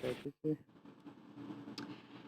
Okay, Kiki.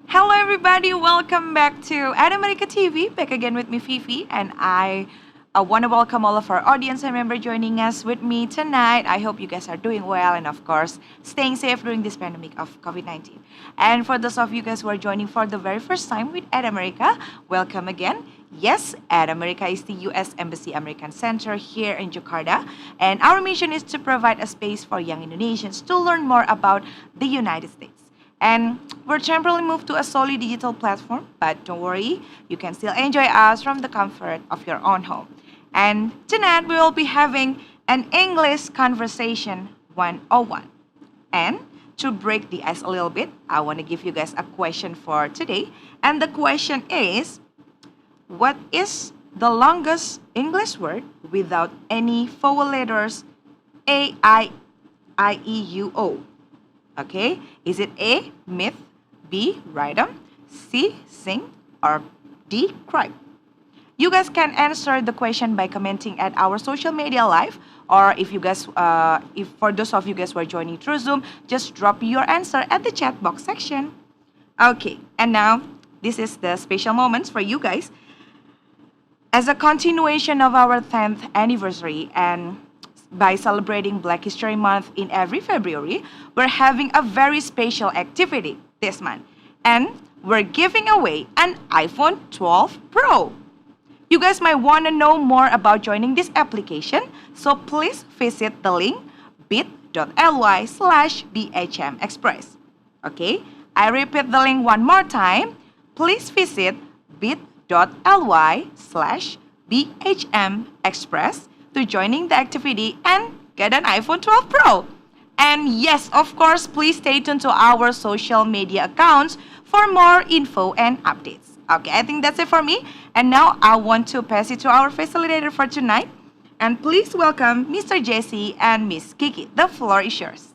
Hello, everybody. Welcome back to America TV. Back again with me, Fifi, and I want to welcome all of our audience and member joining us with me tonight. I hope you guys are doing well and, of course, staying safe during this pandemic of COVID-19. And for those of you guys who are joining for the very first time with America, welcome again. Yes, America is the U.S. Embassy American Center here in Jakarta, and our mission is to provide a space for young Indonesians to learn more about the United States. And we're temporarily moved to a solely digital platform, but don't worry, you can still enjoy us from the comfort of your own home. And tonight we will be having an English conversation 101. And to break the ice a little bit, I want to give you guys a question for today. And the question is, what is the longest English word without any vowel letters A, I, E, U, O? Okay, is it A, myth, B, rhythm, C, sing, or D, cry? You guys can answer the question by commenting at our social media live, or if for those of you guys who are joining through Zoom, just drop your answer at the chat box section. Okay, and now this is the special moments for you guys. As a continuation of our 10th anniversary and by celebrating Black History Month in every February, we're having a very special activity this month. And we're giving away an iPhone 12 Pro. You guys might want to know more about joining this application, so please visit the link bit.ly/BHM Express. Okay, I repeat the link one more time. Please visit bit.ly/BHM Express to joining the activity and get an iPhone 12 Pro. And yes, of course, please stay tuned to our social media accounts for more info and updates. Okay, I think that's it for me. And now I want to pass it to our facilitator for tonight. And please welcome Mr. Jesse and Miss Kiki. The floor is yours.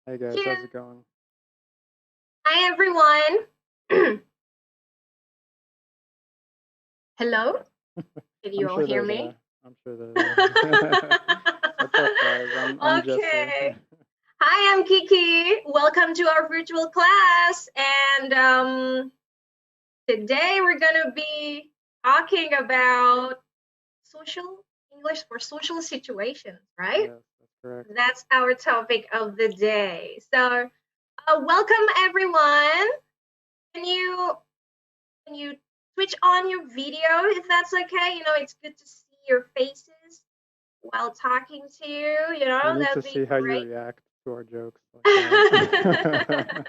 Hey guys, Yeah. how's it going? Hi, everyone. Hello? Did I'm you all sure hear they're me? there. I'm sure they're there. What's up, guys? I'm Jesse. Okay. Hi, I'm Kiki. Welcome to our virtual class. And today we're going to be talking about social English for social situations, right? Yes, that's correct. That's our topic of the day. So, welcome, everyone. Can you switch on your video if that's okay? It's good to see your faces while talking to you. We need to That'd be see how you great. react to our jokes like that.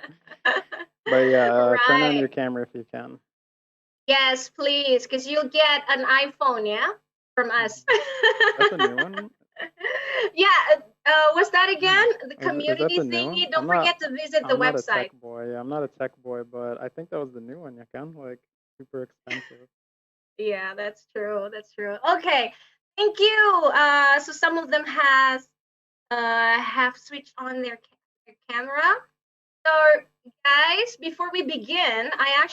But yeah, turn on Right. your camera if you can. Yes, please, because you'll get an iPhone, yeah, from us. That's a new one. Yeah. What's that again? The Is that community the new thingy. one? Don't forget to visit the I'm not a tech website. boy. I'm not a tech boy, but I think that was the new one. You can like super expensive. Yeah, that's true. That's true. Okay. Thank you. So some of them have switched on their camera. So, guys, before we begin, I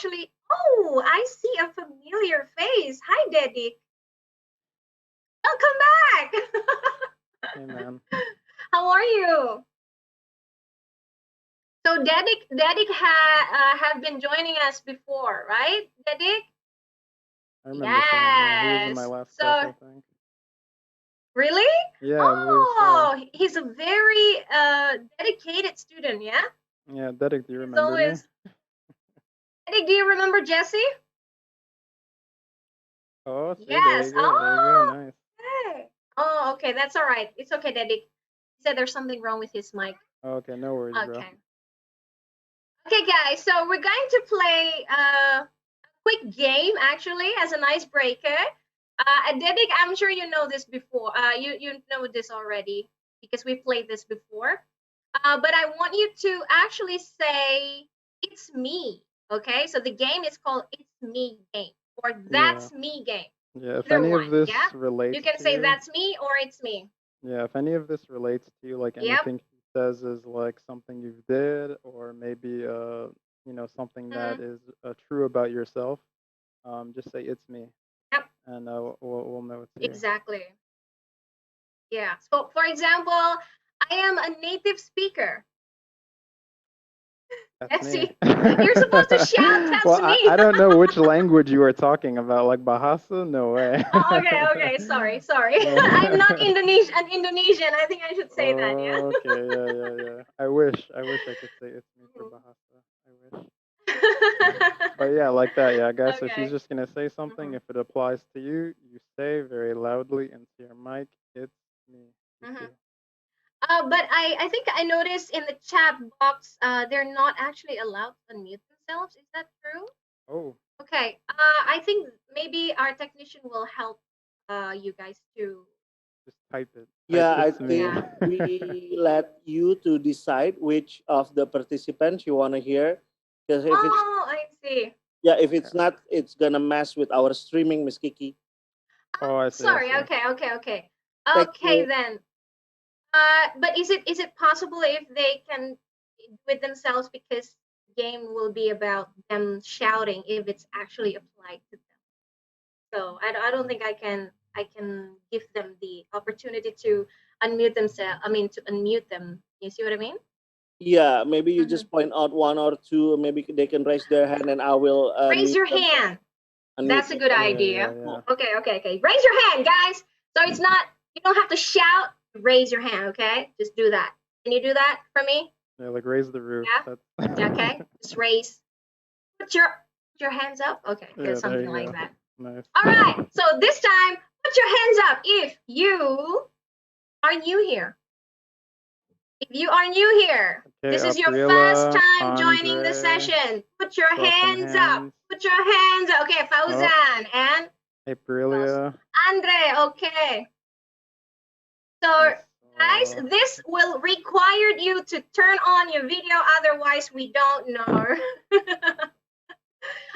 see a familiar face. Hi, Daddy. Welcome back. Hey man. How are you? So, Dedic have been joining us before, right, Dedic? I remember seeing him. Yeah, he was in my Yes. last class, I So, think. really? Yeah, I believe so. Oh, he's a very dedicated student, yeah? Yeah, Derek, do you He's remember me? always. Dedic, do you remember Jesse? Oh, see, there Yes. you go. There you go. Oh, Nice. okay. Oh, okay. That's all right. It's okay, Dedic. He said there's something wrong with his mic. Okay, no worries, bro. Okay. Okay, guys. So we're going to play a quick game, actually, as an icebreaker. Dedic, I'm sure you know this before. You know this already because we played this before. But I want you to actually say "It's me." Okay. So the game is called "It's Me" game or Yeah. "That's Me" game. Yeah, if Either any of one. this Yeah. You relates can to say you, "That's me" or "It's me." yeah, if any of this relates to you, like Yep. anything he says is like something you did, or maybe something that Mhm. is true about yourself, just say it's me, Yep. and we'll know it's you. Exactly. Yeah. So, for example, I am a native speaker. That's me. Jesse, you're supposed to shout, Well, that's I me. don't know which language you are talking about. Like Bahasa? No way. Oh, okay, okay. Sorry, sorry. I'm not No. An Indonesian. I think I should say that. Yeah. Okay, yeah, yeah, yeah. I wish I could say it's me for Bahasa. I wish. But yeah, like that, yeah, guys. So she's Okay. just gonna say something. Mhm. If it applies to you, you say very loudly into your mic, "It's me." You Mhm. see? But I think I noticed in the chat box, they're not actually allowed to unmute themselves. Is that true? Oh, Okay. I think maybe our technician will help you guys to. just type it. Type Yeah, I "It's me." think Yeah. we let you to decide which of the participants you want to hear. Because if it's Oh, I see. yeah, if Okay. it's not, it's gonna mess with our streaming, Miss Kiki. Oh, I see. I Sorry. see. Okay. Okay. Okay. Thank Okay you. then. But is it possible if they can with themselves because game will be about them shouting if it's actually applied to them. So I don't think I can give them the opportunity to unmute themselves. I mean to unmute them. You see what I mean? Yeah, maybe you Hmm. just point out one or two. Maybe they can raise their hand, and I will Raise unmute your them. hand. Unmute That's a them. good Okay. Yeah, yeah, idea. yeah. Okay, okay, okay. Raise your hand, guys. So it's not you don't have to shout. Raise your hand. Okay, just do that. Can you do that for me? Yeah, like raise the roof. Yeah. Yeah. That's Okay. Just raise. Put your hands up. Okay, good, yeah. There something you like go. that. Nice. All right. So this time, put your hands up if you are new here. If you are new here, Okay, this is your first Aprila, time joining the Andre, session. Put your saw some hands up. hands. Put your hands up. Okay, Oh, Fauzan and Aprilia. Andre. Okay. So, I guys, saw. this will require you to turn on your video. Otherwise, we don't know.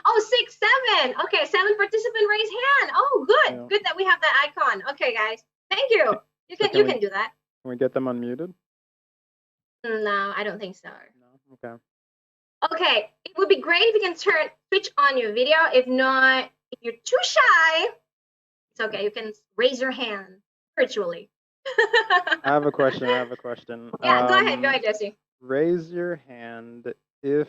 Oh, 6, 7. Okay, 7 participant raise hand. Oh, good. Yeah. Good that we have that icon. Okay, guys. Thank you. Okay. You So can you can do that. can we get them unmuted? No, I don't think so. No. Okay. Okay, it would be great if you can switch on your video. If not, if you're too shy, it's okay. You can raise your hand virtually. I have a question. I have a question. Yeah, go ahead, Jesse. Raise your hand if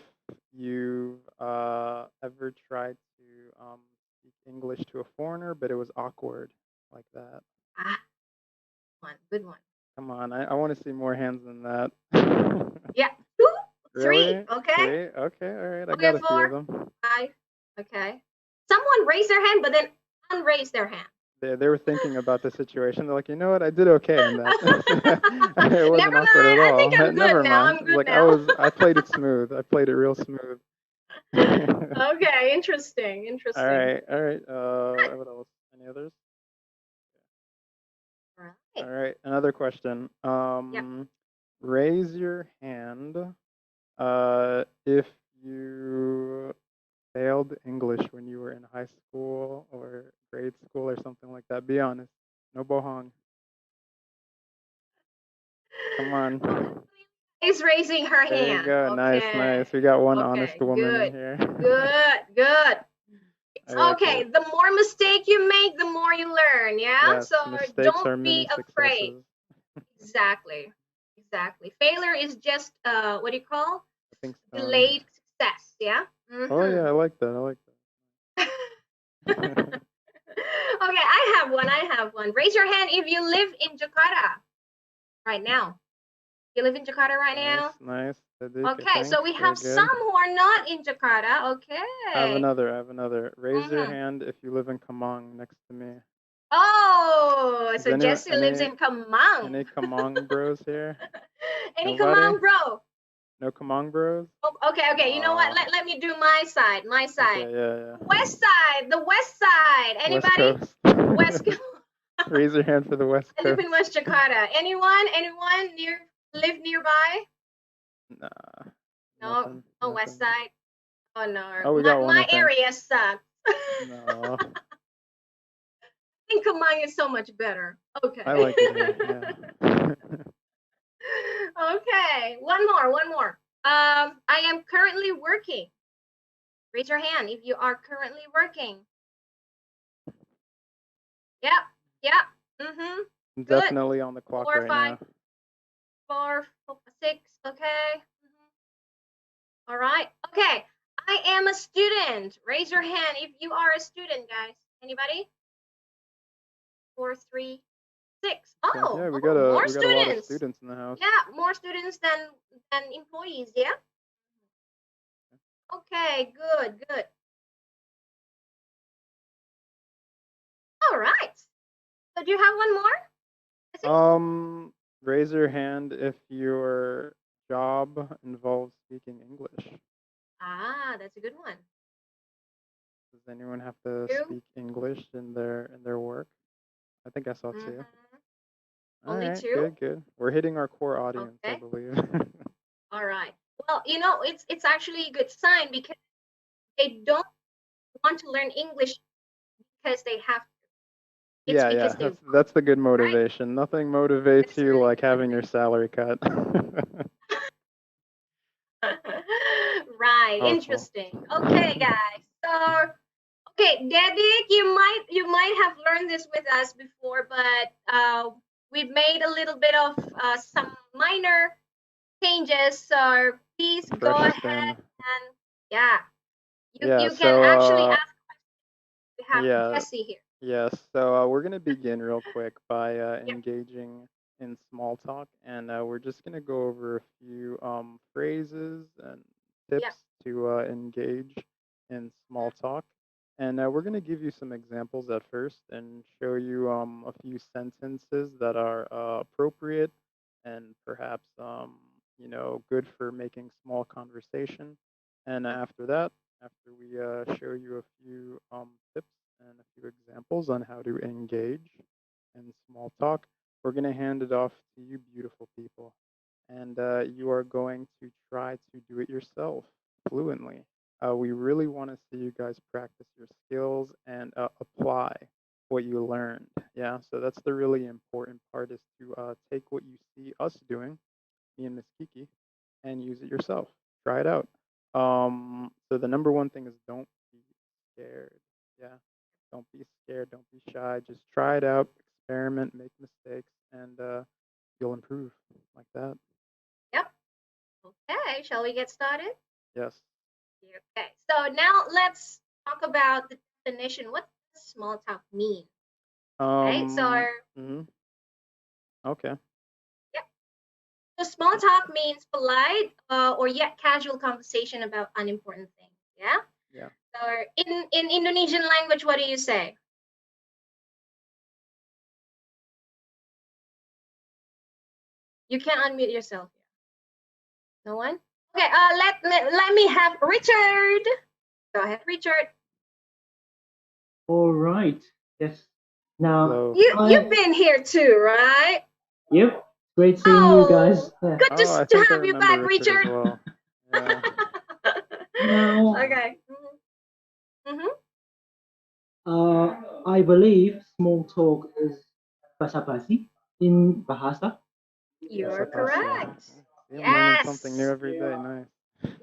you've ever tried to speak English to a foreigner, but it was awkward like that. Ah, good one. Come on, I want to see more hands than that. Yeah, 2, 3. Really? Okay, 3? Okay, all right. I okay, got a few of 4, them. 5. Okay. Someone raise their hand, but then unraise their hand. They were thinking about the situation. They're like, you know what? I did okay in that. It wasn't Never awkward at mind. I think all. I'm good Never now. mind. I'm It's good like now. I played it smooth. I played it real smooth. Okay, interesting, All interesting. right, all right. What else? Any others? All All right. right, another question. Yep. Raise your hand if you failed English when you were in high school or grade school or something like that. Be honest. No bohong. Come Oh, on. is raising her There you hand. go. Nice, Okay. nice. We got one honest Okay. woman in Good. here. Good. Good. It's I like okay. it. The more mistake you make, the more you learn. Yeah. Yes, So mistakes don't are mini be afraid. successes. Exactly. Exactly. Failure is just what do you call Stepping stone. delayed success. Yeah. Oh yeah, Mm-hmm. I like that. I like that. Okay. I have one. I have one. Raise your hand if you live in Jakarta right now. You live in Jakarta right Nice, now? nice. Sadiq, I Okay, think. so we Very have some good. who are not in Jakarta. I have Okay. another. I have another. Raise your Mm-hmm. hand if you live in Kamang next to me. Oh, Is so anyone Jesse lives in Kamang. any Kamang bros here? Any Nobody? Kamang bro? No Kamang bros? Oh, okay, okay. You know what? Aw. Let me do my side. My side. Okay, yeah, West side. The west side. yeah. West Anybody? Coast. West. Raise your hand for the West I live Coast. in West Jakarta. Anyone? Anyone live nearby? Nah. No. Nothing. No west side. Oh no. Oh, we got one, I My think. area sucks. No. I think Kamang is so much better. Okay. I like it here, yeah. Okay. One more. I am currently working. Raise your hand if you are currently working. Yep. Mm-hmm. Good. Definitely on the clock 4, right 5, now. 4, 6. Okay. All right. Okay. I am a student. Raise your hand if you are a student, guys. Anybody? 4, 3, 6. Okay, Oh, yeah, we got oh, a more we got a lot of students. students in the house. Yeah, more students than employees. Yeah. Okay. Good. Good. All right. So do you have one more? I think. Um, Raise your hand if your job involves speaking English. Ah, that's a good one. Does anyone have to Two. speak English in their work? I think I saw two. Mm-hmm. All Only right, two. good, good. We're hitting our core audience, I Okay. believe. All right. Well, it's actually a good sign because they don't want to learn English because they have to. It's Yeah, because yeah, they want, that's the good right? motivation. Nothing motivates That's you really like good having your motivation. salary cut. Right. Powerful. Interesting. Okay, guys. So, okay, Dedik, you might have learned this with us before, but we've made a little bit of some minor changes. So please go Fresh ahead spin. and yeah, you Yeah, you can so actually ask. We have yeah, Jesse here. yes. So we're gonna begin real quick by Yep. engaging in small talk, and we're just gonna go over a few phrases and Yep. tips to engage in small talk. And we're gonna give you some examples at first, and show you a few sentences that are appropriate and perhaps good for making small conversation. And after that, after we show you a few tips and a few examples on how to engage in small talk, we're going to hand it off to you, beautiful people. And you are going to try to do it yourself fluently. We really want to see you guys practice your skills and apply what you learned. Yeah, so that's the really important part, is to take what you see us doing, me and Miss Kiki, and use it yourself. Try it out. So the number one thing is, don't be scared. Yeah, don't be scared. Don't be shy. Just try it out. Experiment. Make mistakes, and you'll improve like that. Yep. Okay. Shall we get started? Yes. Okay. So now let's talk about the definition. What does small talk mean? Okay. So Um. Mhm. Okay. yeah. So small talk means polite or yet casual conversation about unimportant things. Yeah. Yeah. So in Indonesian language, what do you say? You can unmute yourself. No one. Okay. Let me have Richard. Go ahead, Richard. All right. Yes. Now, Hello. You've I been here too, right? yep. Great seeing you guys. Oh, Yeah. good Oh, I to think I have you remember back, Richard as Richard. well. Yeah. Now, Okay. Mm-hmm. I believe small talk is basa-basi in bahasa. You're Basa basi. correct. See, I'm learning something new Yes. every day. Nice.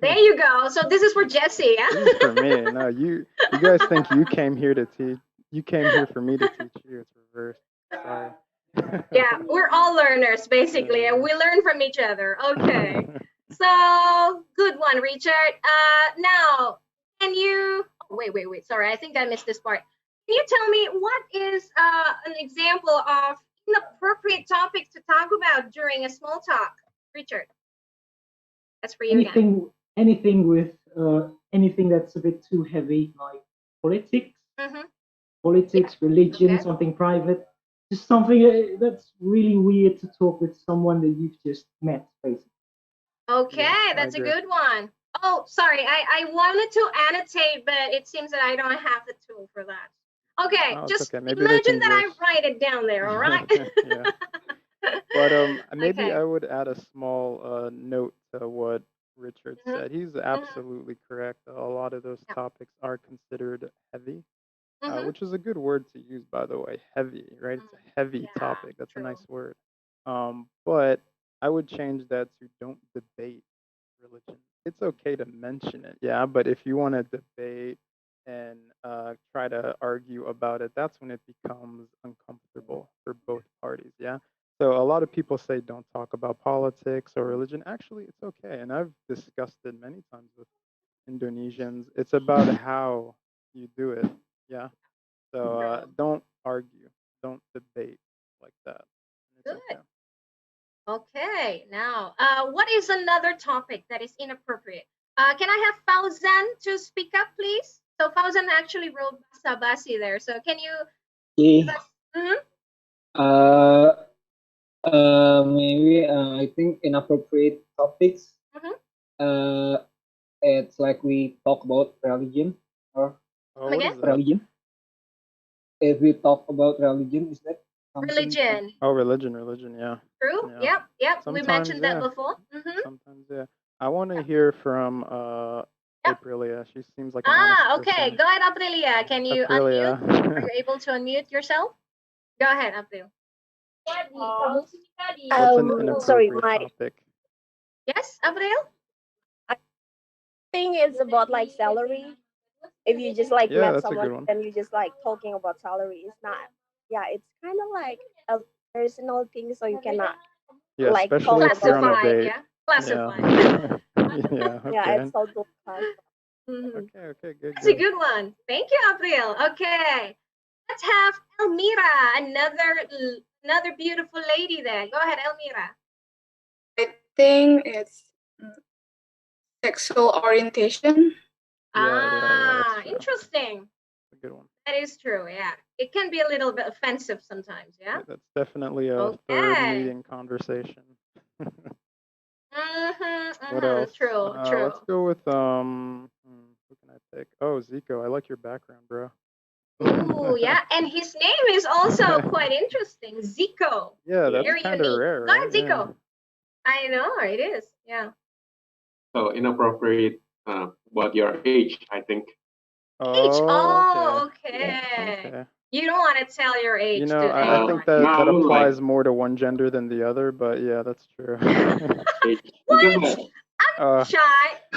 There you go. So this is for Jesse, yeah? This is for me. No, you guys think you came here to teach. You came here for me to teach you. It's reversed. Sorry. Yeah, we're all learners basically, and Yeah. we learn from each other. Okay. So good one, Richard. Now, can you? Oh, wait. Sorry, I think I missed this part. Can you tell me what is an example of inappropriate topics to talk about during a small talk, Richard? That's for you again. Anything with anything that's a bit too heavy, like politics, Mm-hmm. Yeah. politics, religion, Okay. something private. Just something that's really weird to talk with someone that you've just met, basically. Yeah, Okay, I that's a agree. good one. Oh, sorry, I wanted to annotate, but it seems that I don't have the tool for that. Okay, Oh, it's just okay. Maybe they imagine can that I just. write it down there, all right? Yeah. But maybe Okay. I would add a small note to what Richard Mm-hmm. said. He's Mm-hmm. absolutely correct. A lot of those Yeah. topics are considered heavy, Mm-hmm. which is a good word to use, by the way. Heavy, right? It's a heavy Yeah, topic. That's a true. nice word. But I would change that to, don't debate religion. It's okay to mention it, yeah, but if you want to debate and try to argue about it, that's when it becomes uncomfortable for both parties, yeah. So a lot of people say don't talk about politics or religion. Actually, it's okay, and I've discussed it many times with Indonesians. It's about how you do it. Yeah. So True. don't argue, don't debate like that. It's Good. okay. Okay. Now, what is another topic that is inappropriate? Can I have Fauzan to speak up, please? So Fauzan actually wrote basa-basi there. So can you give Okay. us? Mhm. Uh, Maybe I think inappropriate topics. Mhm. Uh, it's like we talk about religion or Oh, Come what again? is that? religion. If we talk about religion, is that something? Religion. Oh, religion. Yeah, True. yeah. Yep. Yep. We Sometimes, mentioned that yeah. before. Mhm. Sometimes, yeah. I want to hear from Yep. Aprilia. She seems like an honest Okay. person. Go ahead, Aprilia. Can you unmute? Are Aprilia. you able to unmute yourself? Go ahead, April. What's an Sorry, inappropriate my topic? Yes, April? thing is about like salary. If you just like Yeah, met that's a someone good one. and you just like talking about salary, it's not. Yeah, it's kind of like a personal thing, so you cannot Yeah, like talk especially if you're on a about. Classified, date. yeah. Classified. Yeah. Yeah, Yeah, okay. it's all good class. Mhm. Okay, good, That's a good. good one. Thank you, April. Okay. Let's have Elmira, another beautiful lady there. Go ahead, Elmira. I think it's sexual orientation. Yeah, that's true. Interesting. That's a good one. That is true, yeah. It can be a little bit offensive sometimes, yeah? Yeah, that's definitely a third Okay. meeting conversation. Mm-hmm, What else? True, Let's go with who can I pick? Oh, Zico. I like your background, bro. Ooh, yeah. And his name is also quite interesting. Zico. Yeah, that's Very kind of unique. rare, Go ahead, right? Yeah. Zico. I know, it is. Yeah. So inappropriate about your age, I think. Age. Oh, Oh, okay. okay. You don't want to tell your age You to know, I anyone. think that No, applies more to one gender than the other, but yeah, that's true. What? I'm shy.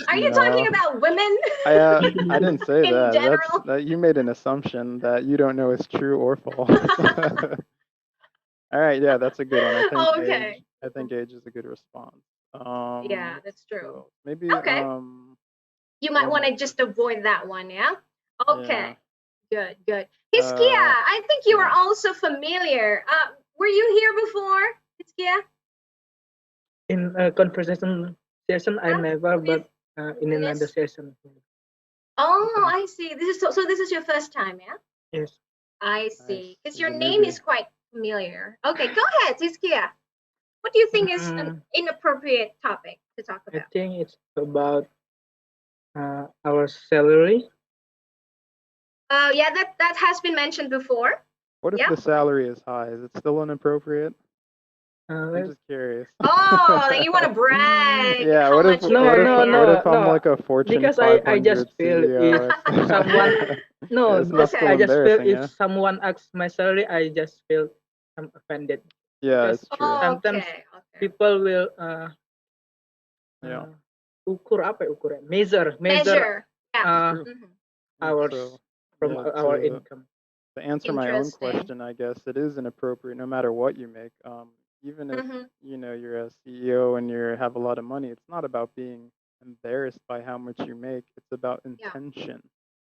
Are you talking No. about women? I didn't say In that. general? That you made an assumption that you don't know is true or false. All right, yeah, that's a good one. Okay. I think age is a good response. Yeah, that's who true. else? Maybe Okay. You might one want to more just person. avoid that one, yeah? Okay. Yeah. Good. Hiskia, I think you are yeah. also familiar. Were you here before, Hiskia? In a conversation session, I never, With but in another Miss? session. Oh, I see. This is so this is your first time, yeah? Yes. I Nice. see. Because He's your a name newbie. is quite familiar. Okay, go ahead, Hiskia. What do you think is an inappropriate topic to talk I about? think it's about our salary. Yeah, that has been mentioned before. What if Yeah. the salary is high? Is it still inappropriate? I'm Let's- just curious. Oh, like you want to brag? Yeah. how What if much you No, what are if no, what making? if I'm no. like a Fortune Because 500 I just feel CEO? if someone no, It's not still I just feel embarrassing, if yeah. someone asks my salary, I just feel I'm offended. Yeah, Because it's true. sometimes Okay. people will Yeah, ukur apa ya ukurnya? Measure Measure. Yeah. true. Mhm. hours So, from yeah, our income. to answer my own Interesting. question, I guess it is inappropriate no matter what you make. Even if Mhm. you're a CEO and you have a lot of money, it's not about being embarrassed by how much you make. It's about Yeah. intention.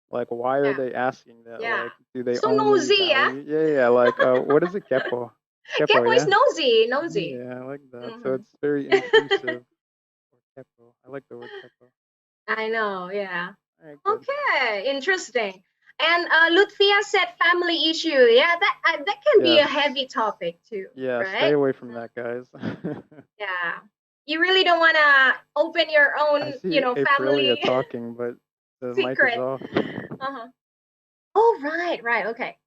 Like, why are Yeah. they asking that? Yeah. Like, do they So only nosy, yeah? value? Yeah. Like, what is it, kepo? Kepo yeah. is nosy. Nosy. Yeah, I like that. So Mhm. it's very intrusive. Or kepo. I like the word kepo. I know. Yeah. All right, good. Okay. Interesting. And Lutfia said family issue. Yeah, that can be a Yes. heavy topic too. Yeah, right? stay away from that, guys. Yeah. You really don't want to open your own, I see family Aprilia talking, but the mic secret. is off. Uh-huh. Oh, right. Okay.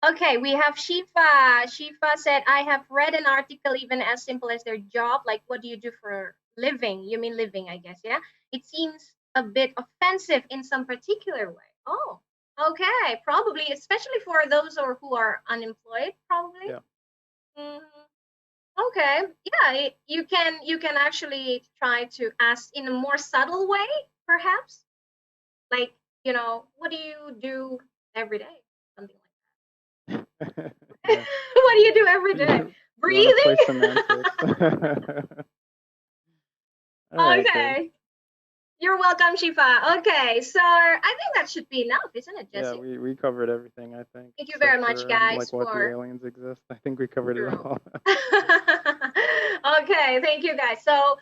Okay, we have Shifa. Shifa said, I have read an article even as simple as their job, like what do you do for living? You mean living, I guess, yeah? It seems a bit offensive in some particular way. Oh, okay. Probably, especially for those who are unemployed, probably. Yeah. Mhm. Okay. Yeah, you can actually try to ask in a more subtle way, perhaps. Like, what do you do every day? Something like that. Yeah. What do you do every day? You want to play Breathing? semantics? All right, good. Okay. You're welcome, Shifa. Okay, so I think that should be enough, isn't it, Yeah, Jesse? we covered everything, I think, Thank you except very much, for guys, like what the for aliens exist. I think we covered it true. all. Okay, thank you, guys. So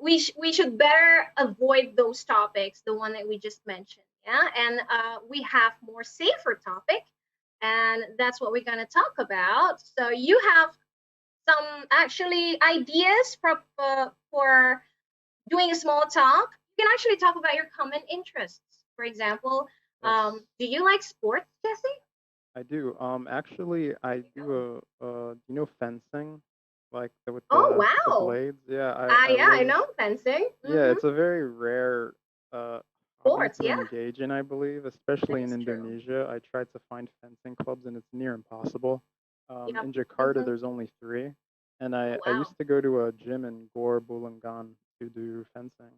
we should better avoid those topics, the one that we just mentioned, yeah. And we have more safer topic, and that's what we're gonna talk about. So you have some actually ideas for doing a small talk. You can actually talk about your common interests. For example, Yes, do you like sports, Jesse? I do. Actually, I do you know fencing, like with Oh the wow! blades. Yeah, I Yeah, I was. know fencing. Yeah, it's a very rare uh hobby Sports, to yeah, engage in, I believe, that especially in is true. Indonesia. I tried to find fencing clubs, and it's near impossible. Yep. In Jakarta, Mm-hmm. there's only three, and Oh I wow. used to go to a gym in Gore Bulungan to do fencing.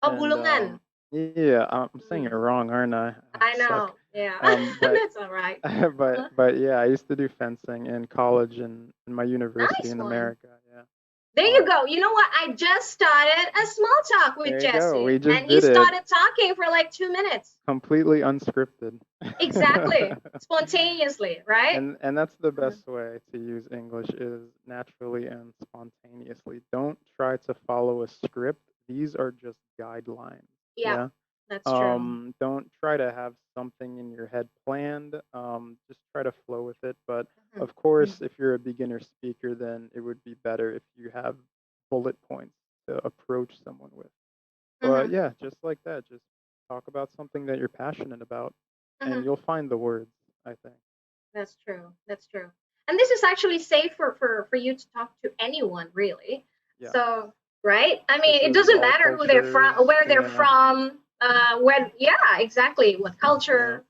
Oh, And bulungan. yeah, I'm saying it Mm, wrong, aren't I? I I suck. know. Yeah, But that's all right. Uh-huh. but yeah, I used to do fencing in college and in my university Nice in one. America. Yeah. There you Um, go. You know what? I just started a small talk with there you go. Jesse, We and just he did it started talking for like 2 minutes. completely unscripted. Exactly. Spontaneously, right? And that's the Mhm. best way to use English is naturally and spontaneously. Don't try to follow a script. These are just guidelines. Yeah, Yeah. that's true. Don't try to have something in your head planned. Just try to flow with it. But Mhm. of course, if you're a beginner speaker, then it would be better if you have bullet points to approach someone with. But Mhm. yeah, just like that, just talk about something that you're passionate about, and Mhm. you'll find the words, I think. That's true. That's true. And this is actually safe for you to talk to anyone, really. Yeah. So, right? I This mean, it is doesn't all matter who they're from, cultures. where they're Yeah. from, where, yeah, exactly, what Yeah. culture.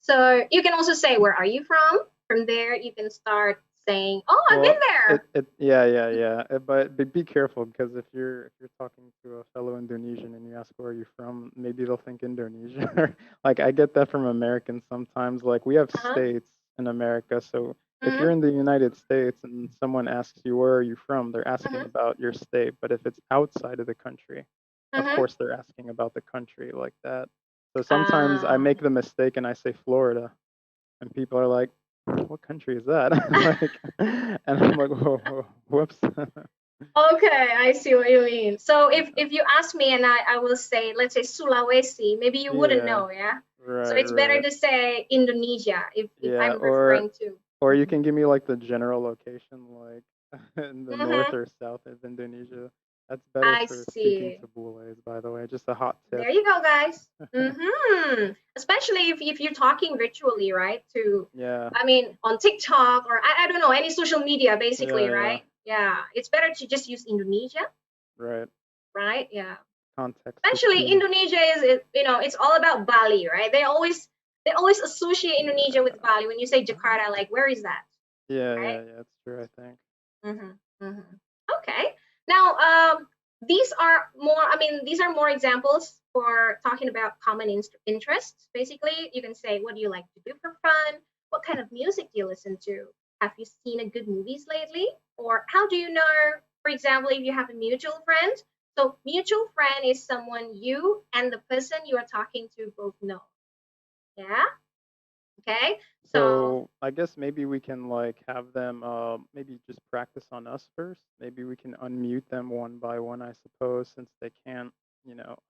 So you can also say, where are you from? From there, you can start saying, oh, I've been Well, there. yeah. But be careful because if you're talking to a fellow Indonesian and you ask where are you from, maybe they'll think Indonesia. Like I get that from Americans sometimes. Like we have Uh-huh. states in America, so if Mm-hmm. you're in the United States and someone asks you where are you from, they're asking Mm-hmm. about your state. But if it's outside of the country, of Mm-hmm. course they're asking about the country like that. So sometimes I make Um, the mistake and I say Florida, and people are like, "What country is that?" Like, and I'm like, "Whoa, whoa, whoops." okay, I see what you mean. So Yeah, if you ask me and I will say, let's say Sulawesi, maybe you wouldn't yeah, know, yeah? So right, it's better right. to say Indonesia if Yeah, I'm referring to. or you Mhm. can give me like the general location, like in the north Mhm. or south of Indonesia. That's better I for speaking see. to bules, by the way. Just a hot tip. There you go, guys. Especially if you're talking virtually, right? To, Yeah, I mean, on TikTok or I don't know, any social media, basically, yeah, right? Yeah, it's better to just use Indonesia, right. right? Yeah. Context is Especially key. Indonesia it's all about Bali, right? They always associate Indonesia with Bali. When you say Jakarta, like where is that, right? Yeah. It's true. I think. Mm-hmm. Mm-hmm. Okay. Now, these are more examples for talking about common interests. Basically, you can say, what do you like to do for fun? What kind of music do you listen to? Have you seen a good movies lately? Or how do you know, for example, if you have a mutual friend? So, mutual friend is someone you and the person you are talking to both know. Yeah. Okay. So, So I guess maybe we can like have them maybe just practice on us first. Maybe we can unmute them one by one, I suppose, since they can't,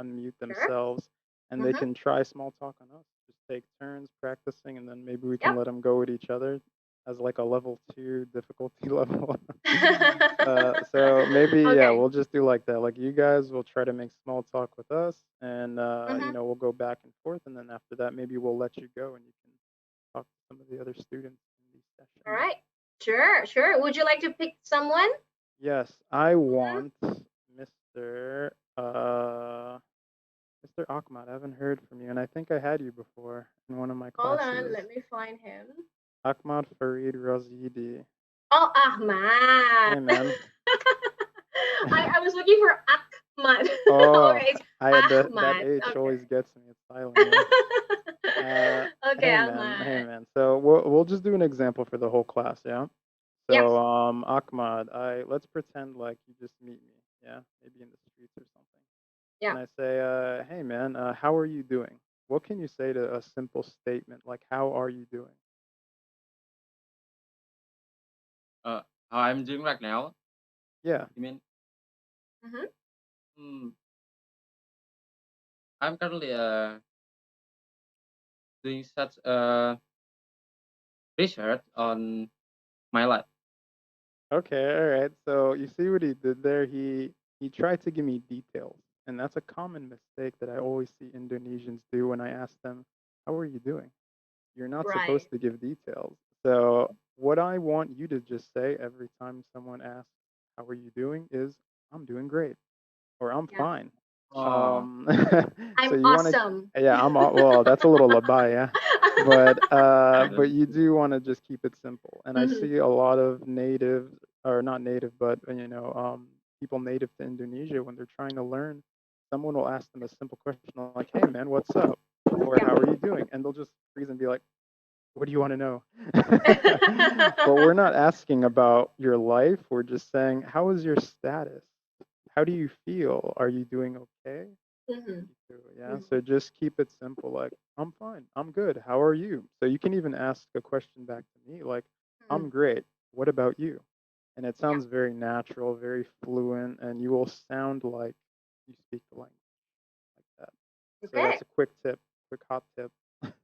unmute sure. themselves, and they Mm-hmm. can try small talk on us. Just take turns practicing, and then maybe we can Yep. let them go with each other as like a level 2 difficulty level. So maybe yeah, Okay. we'll just do like that. Like you guys will try to make small talk with us, and Mm-hmm. we'll go back and forth, and then after that maybe we'll let you go and you can talk to some of the other students in these All sessions. right. Sure, sure. Would you like to pick someone? Yes, I Hmm. want Mr. Mr. Ahmad. I haven't heard from you, and I think I had you before in one of my Hold on, classes. let me find him. Ahmad Farid Razidi. Oh, Ahmad. Hey, man. I was looking for Ahmad. Oh, Okay, it's that Ahmad. H Okay. always gets me. It's silent. Yeah. Okay, Hey Ahmad. man. So we'll just do an example for the whole class, yeah. Yep. So Ahmad, I let's pretend like you just meet me, yeah, maybe in the streets or something, Yeah. and I say, hey man, how are you doing? What can you say to a simple statement like how are you doing? Uh, how I'm doing right now? Yeah. You mean, Mm-hmm. hmm, I'm currently doing such research on my life. Okay, all right. So you see what he did there? He tried to give me details, and that's a common mistake that I always see Indonesians do when I ask them, "How are you doing?" You're not Right. supposed to give details. So what I want you to just say every time someone asks, "How are you doing?" is, "I'm doing great," or "I'm Yeah. fine." Oh, Um, so I'm you want to, awesome. yeah, well, that's a little labaya, yeah. But yeah. you do want to just keep it simple. And I Hmm. see a lot of native, or not native, but people native to Indonesia when they're trying to learn, someone will ask them a simple question like, "Hey man, what's up?" or Yeah. "How are you doing?" And they'll just freeze and be like, "What do you want to know?" But we're not asking about your life. We're just saying, "How is your status? How do you feel? Are you doing okay?" Hmm. Yeah, Hmm. so just keep it simple. Like, I'm fine. I'm good. How are you? So you can even ask a question back to me, like, Hmm. I'm great. What about you? And it Yeah. sounds very natural, very fluent, and you will sound like you speak the language like that. So Okay. that's a quick tip, quick hot tip.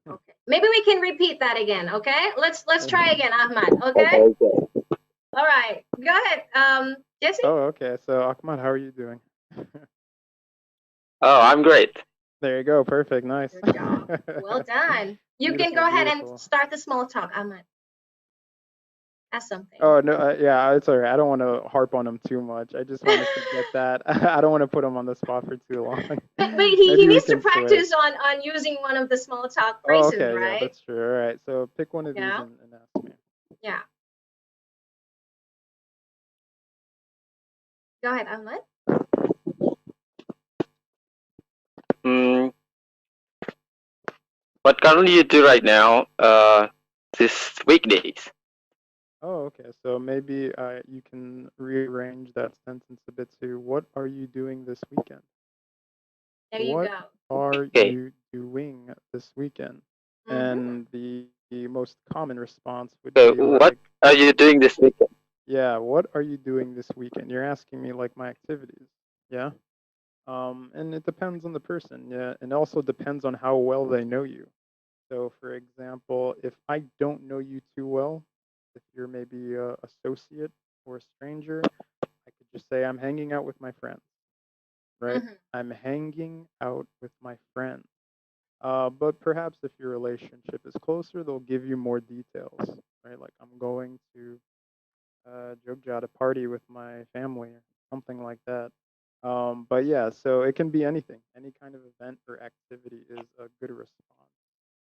Okay. Maybe we can repeat that again. Okay. Let's Uh, try again, Ahmad. Okay. Okay, okay. All right. Go ahead. Jesse. oh, okay. So Ahmad, how are you doing? Oh, I'm great. There you go. Perfect. Nice. Good job. Well done. You can Beautiful, go ahead and beautiful. start the small talk, Ahmad. Ask something. Oh no, yeah, it's alright. I don't want to harp on him too much. I just wanted to get that. I don't want to put him on the spot for too long. But he Maybe we needs to can switch. practice on using one of the small talk Oh, phrases, okay, yeah, right? that's true. All right, so pick one of these Yeah. and ask me. Yeah. Go ahead, Ahmad. Mm, what currently you do right now? This weekdays. Oh, okay. So maybe you can rearrange that sentence a bit to what are you doing this weekend? There you What go. are Okay. you doing this weekend? Mm-hmm. And the most common response would So, be what like, are you doing this weekend? yeah, what are you doing this weekend? You're asking me like my activities. Yeah. And it depends on the person. Yeah. And also depends on how well they know you. So, for example, if I don't know you too well, if you're maybe a associate or a stranger, I could just say, I'm hanging out with my friends, right? Mm-hmm. I'm hanging out with my friends. But perhaps if your relationship is closer, they'll give you more details, right? Like, I'm going to Jogja to party with my family or something like that. But yeah, so it can be anything. Any kind of event or activity is a good response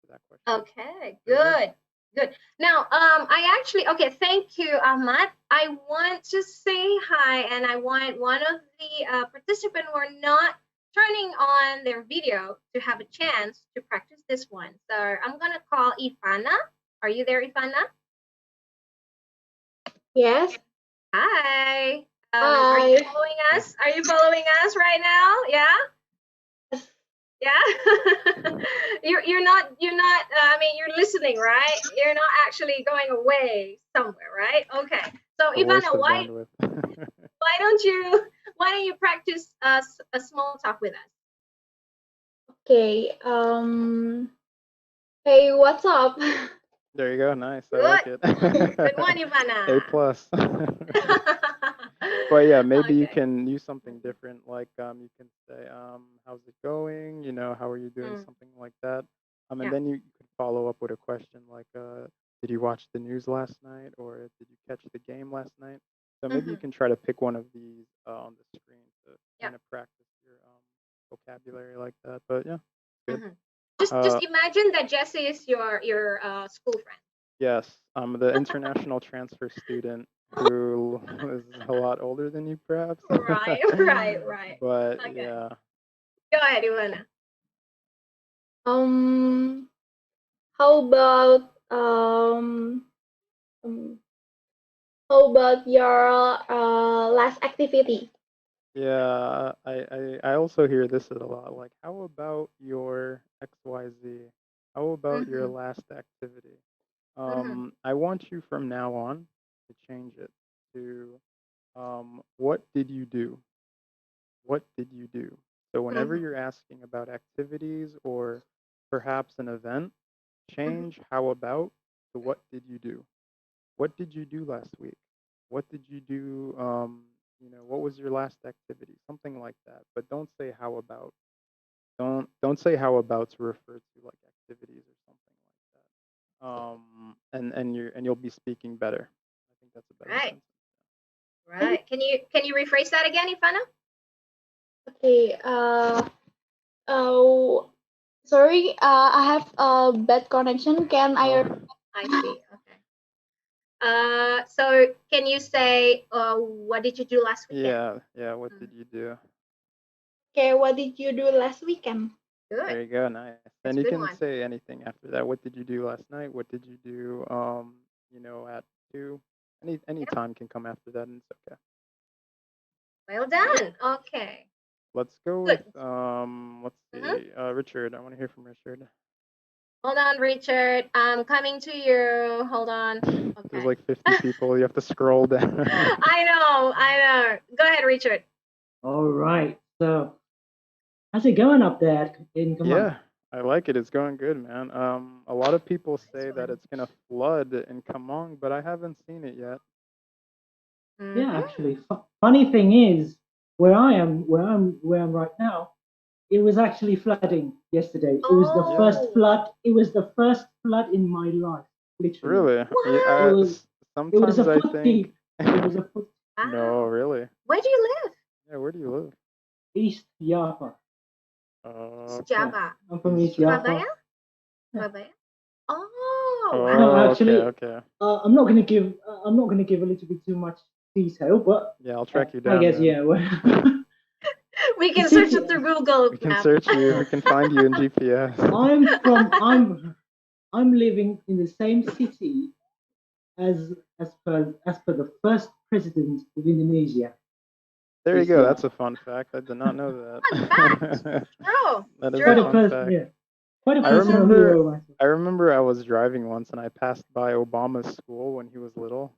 to that question. Okay, So yeah. good, good. Now, I actually, okay, thank you, Ahmad. I want to say hi, and I want one of the participants who are not turning on their video to have a chance to practice this one. So I'm gonna call Ivana. Are you there, Ivana? Yes. Hi. Are you Hi. following us? Are you following us right now? Yeah. Yeah. I mean, you're listening, right? You're not actually going away somewhere, right? Okay. So A waste Ivana, of why bandwidth. why don't you why don't you practice a small talk with us? Okay. Hey, what's up? There you go. Nice. I Good. like it. Good one, A Ivana. plus. But yeah, maybe you Okay. can use something different. Like you can say, how's it going? How are you doing? Mm, Something like that. And yeah. then you could follow up with a question like, did you watch the news last night, or did you catch the game last night? So maybe you Hmm. can try to pick one of these on the screen to Yeah. kind of practice your vocabulary like that. But yeah, good. Hmm. Just Uh, imagine that Jesse is your school friend. yes, I'm the international transfer student who is a lot older than you, perhaps. Right, right, right. But Okay. yeah. Go ahead, Ivana. Um, how about um, how about your last activity? Yeah, I also hear this a lot. Like, how about your XYZ? How about your Mm-hmm. last activity? Mm-hmm. I want you from now on to change it to what did you do? What did you do? So whenever Mm-hmm. you're asking about activities or perhaps an event, Mm-hmm. change how about to what did you do? What did you do last week? What did you do? What was your last activity? Something like that. But don't say how about. Don't say how about to refer to like activities or something like that. And you'll be speaking better. I think that's a better Right. sentence. Right. Can you rephrase that again, Ivana? Okay. Oh, sorry. I have a bad connection. Can I? Oh, I see. Okay. So can you say, what did you do last weekend? yeah, yeah. What Mhm. did you do? Okay. What did you do last weekend? Good. There you go. Nice. That's And a you good can one. say anything after that. What did you do last night? What did you do? At 2. Any Yep. time can come after that, and it's okay. Well done. Okay. Let's go with Good. let's Hmm. see. Richard. I want to hear from Richard. Hold on, Richard. I'm coming to you. Hold on. There's Okay. like 50 people. You have to scroll down. I know. I know. Go ahead, Richard. All right. So, how's it going up there in Command? Yeah, I like it. It's going good, man. A lot of people Nice say that one. it's gonna flood in Kamong, but I haven't seen it yet. Yeah, Mm-hmm. actually, funny thing is, where I'm right now, it was actually flooding yesterday. It was the Yeah, first Oh, flood. It was the first flood in my life, literally. really. Yeah, It what? was it was sometimes a I foot think. deep. It was a foot No, Wow. really. Where do you live? Yeah, where do you live? East Java. East Yeah, Java. I'm from East East Java. Surabaya? Java. Yeah. Surabaya? Oh, No, wow. Oh, okay, actually, okay. I'm not gonna give. I'm not gonna give a little bit too much detail, but Yeah, I'll track you I down, guess man. yeah. We The can search city. it through Google We can Map. search you. We can find you in GPS. I'm from. I'm living in the same city as per the first president of Indonesia. There you East go. That's Java. a fun fact. I did not know Fun fact. that. True. That is a Quite a True. fun person. fact. Yeah, quite a I Mm-hmm. personal remember hero myself. I remember I was driving once and I passed by Obama's school when he was little.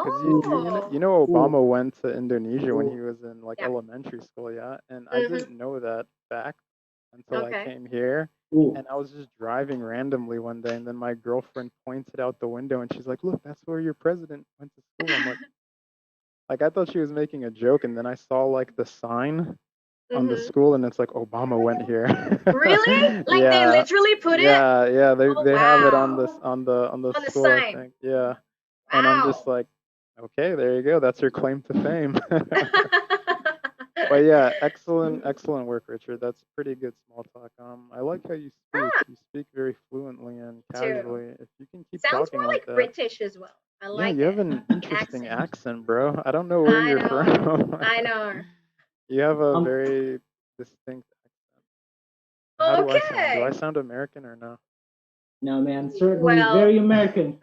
Because Ooh, Oh. Obama ooh, went to Indonesia when he ooh. was in like Yeah. elementary school, yeah. And I Mm-hmm. didn't know that fact until I Okay. came here. Ooh. And I was just driving randomly one day, and then my girlfriend pointed out the window, and she's like, "Look, that's where your president went to school." I'm like I thought she was making a joke, and then I saw like the sign on the Mm-hmm. school, and it's like Obama went here. Really? Like they Yeah, literally put it? yeah. They Oh, they have it on wow. this on the On the school, I sign. think. Yeah, and I'm just Wow. like, okay, there you go. That's your claim to fame. But yeah, excellent work, Richard. That's pretty good small talk. I like how you speak. Ah, You speak very fluently and too. casually. If you can keep Sounds talking more like like that, British as well. I yeah, like you have it. an interesting Accent. accent, bro. I don't know where I you're know. from. I know. You have a Um, very distinct accent. How do I sound? Do I Okay. sound American or no? no man, certainly Well, very American.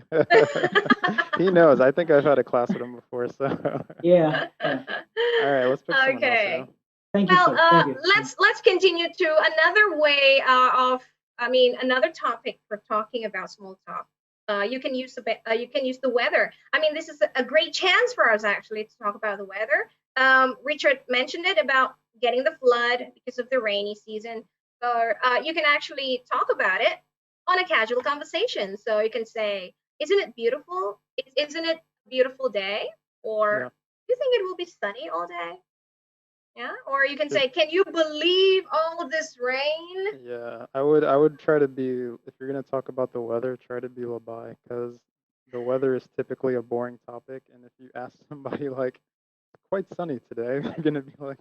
He knows. I think I've had a class with him before. So, Yeah, yeah. all right, let's pick someone else. Yeah. okay. Thank you, Well, sir. Thank you. let's continue to another way of, I mean, another topic for talking about small talk. You can use you can use the weather. I mean, this is a great chance for us actually to talk about the weather. Richard mentioned it about getting the flood because of the rainy season. Or you can actually talk about it on a casual conversation. So you can say, "Isn't it beautiful? Isn't it a beautiful day?" Yeah. Or, "Do you think it will be sunny all day?" Yeah. Or you can Just say, "Can you believe all this rain?" yeah. I would try to be if you're gonna talk about the weather, try to be Labai because the weather is typically a boring topic, and if you ask somebody like quite sunny today, they're gonna be like,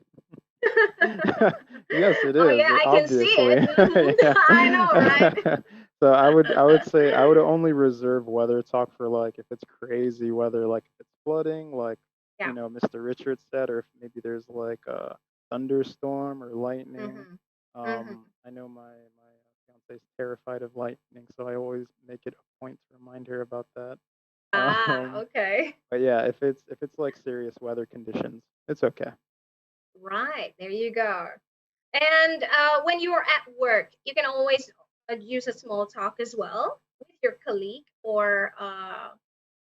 yes, it Oh is, yeah, I can see obviously. it. Mhm. Yeah. I know, right? So I would say I would only reserve weather talk for like if it's crazy weather, like if it's flooding, like Yeah. Mr. Richards said, or if maybe there's like a thunderstorm or lightning. Mhm. Mhm. I know my fiance is terrified of lightning, so I always make it a point to remind her about that. Okay. But yeah, if it's like serious weather conditions, it's okay. Right, there you go. And when you are at work, you can always use a small talk as well with your colleague or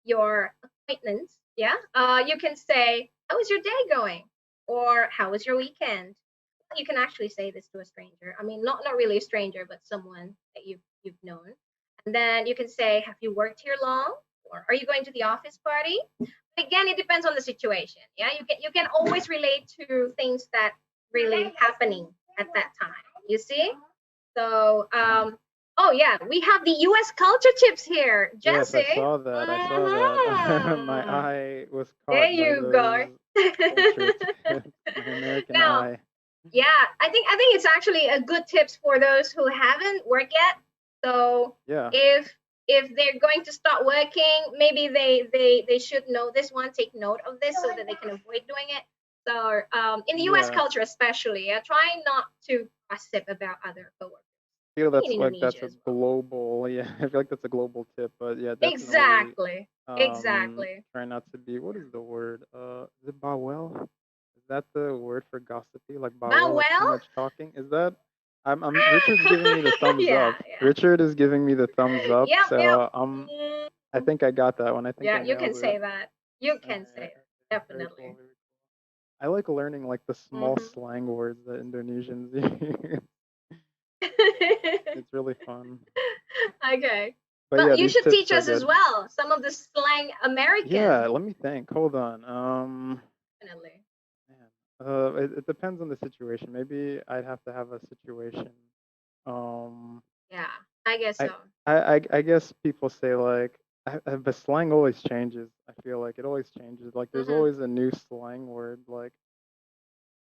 your acquaintance. Yeah, you can say, "How is your day going?" or "How was your weekend?" You can actually say this to a stranger. I mean, not really a stranger, but someone that you've known. And then you can say, "Have you worked here long?" or "Are you going to the office party?" Again, it depends on the situation. Yeah, you can always relate to things that really happening at that time. You see? So, oh yeah, we have the U.S. culture tips here, Yes, I Jesse. saw that. I saw that. My Mhm. eye was There caught by you go. those culture tips. My American Now, eye. yeah, I think it's actually a good tips for those who haven't worked yet. So Yeah. if they're going to start working, maybe they should know this one, take note of this so that they can avoid doing it. So in the U.S. Yeah. culture especially, try not to gossip about other coworkers. I feel In that's Indonesia a as well. global, yeah, I feel like that's a global tip, but yeah, definitely Exactly. Exactly. try not to be, what is the word? Is it bawel? Is that the word for gossipy? Like bawel, like too Well, much talking? Is that I'm Richard's giving me the thumbs yeah, up. yeah. Richard is giving me the thumbs up, Yep, yep. so I Mm, think I got that one. I think I yeah, you can nailed it. say that. You can say Okay, it. very cool, Definitely. very cool. I like learning like the small Hmm. slang words that Indonesians use. It's really fun. Okay. But Well, yeah, you these should tips teach are us as good. well some of the slang Yeah, American. let me think. Hold on. Definitely. Man, it depends on the situation. Maybe I'd have to have a situation. Um, Yeah, I guess I, so. I guess people say like, but slang always changes. I feel like it always changes. Like, there's Hmm. always a new slang word. Like,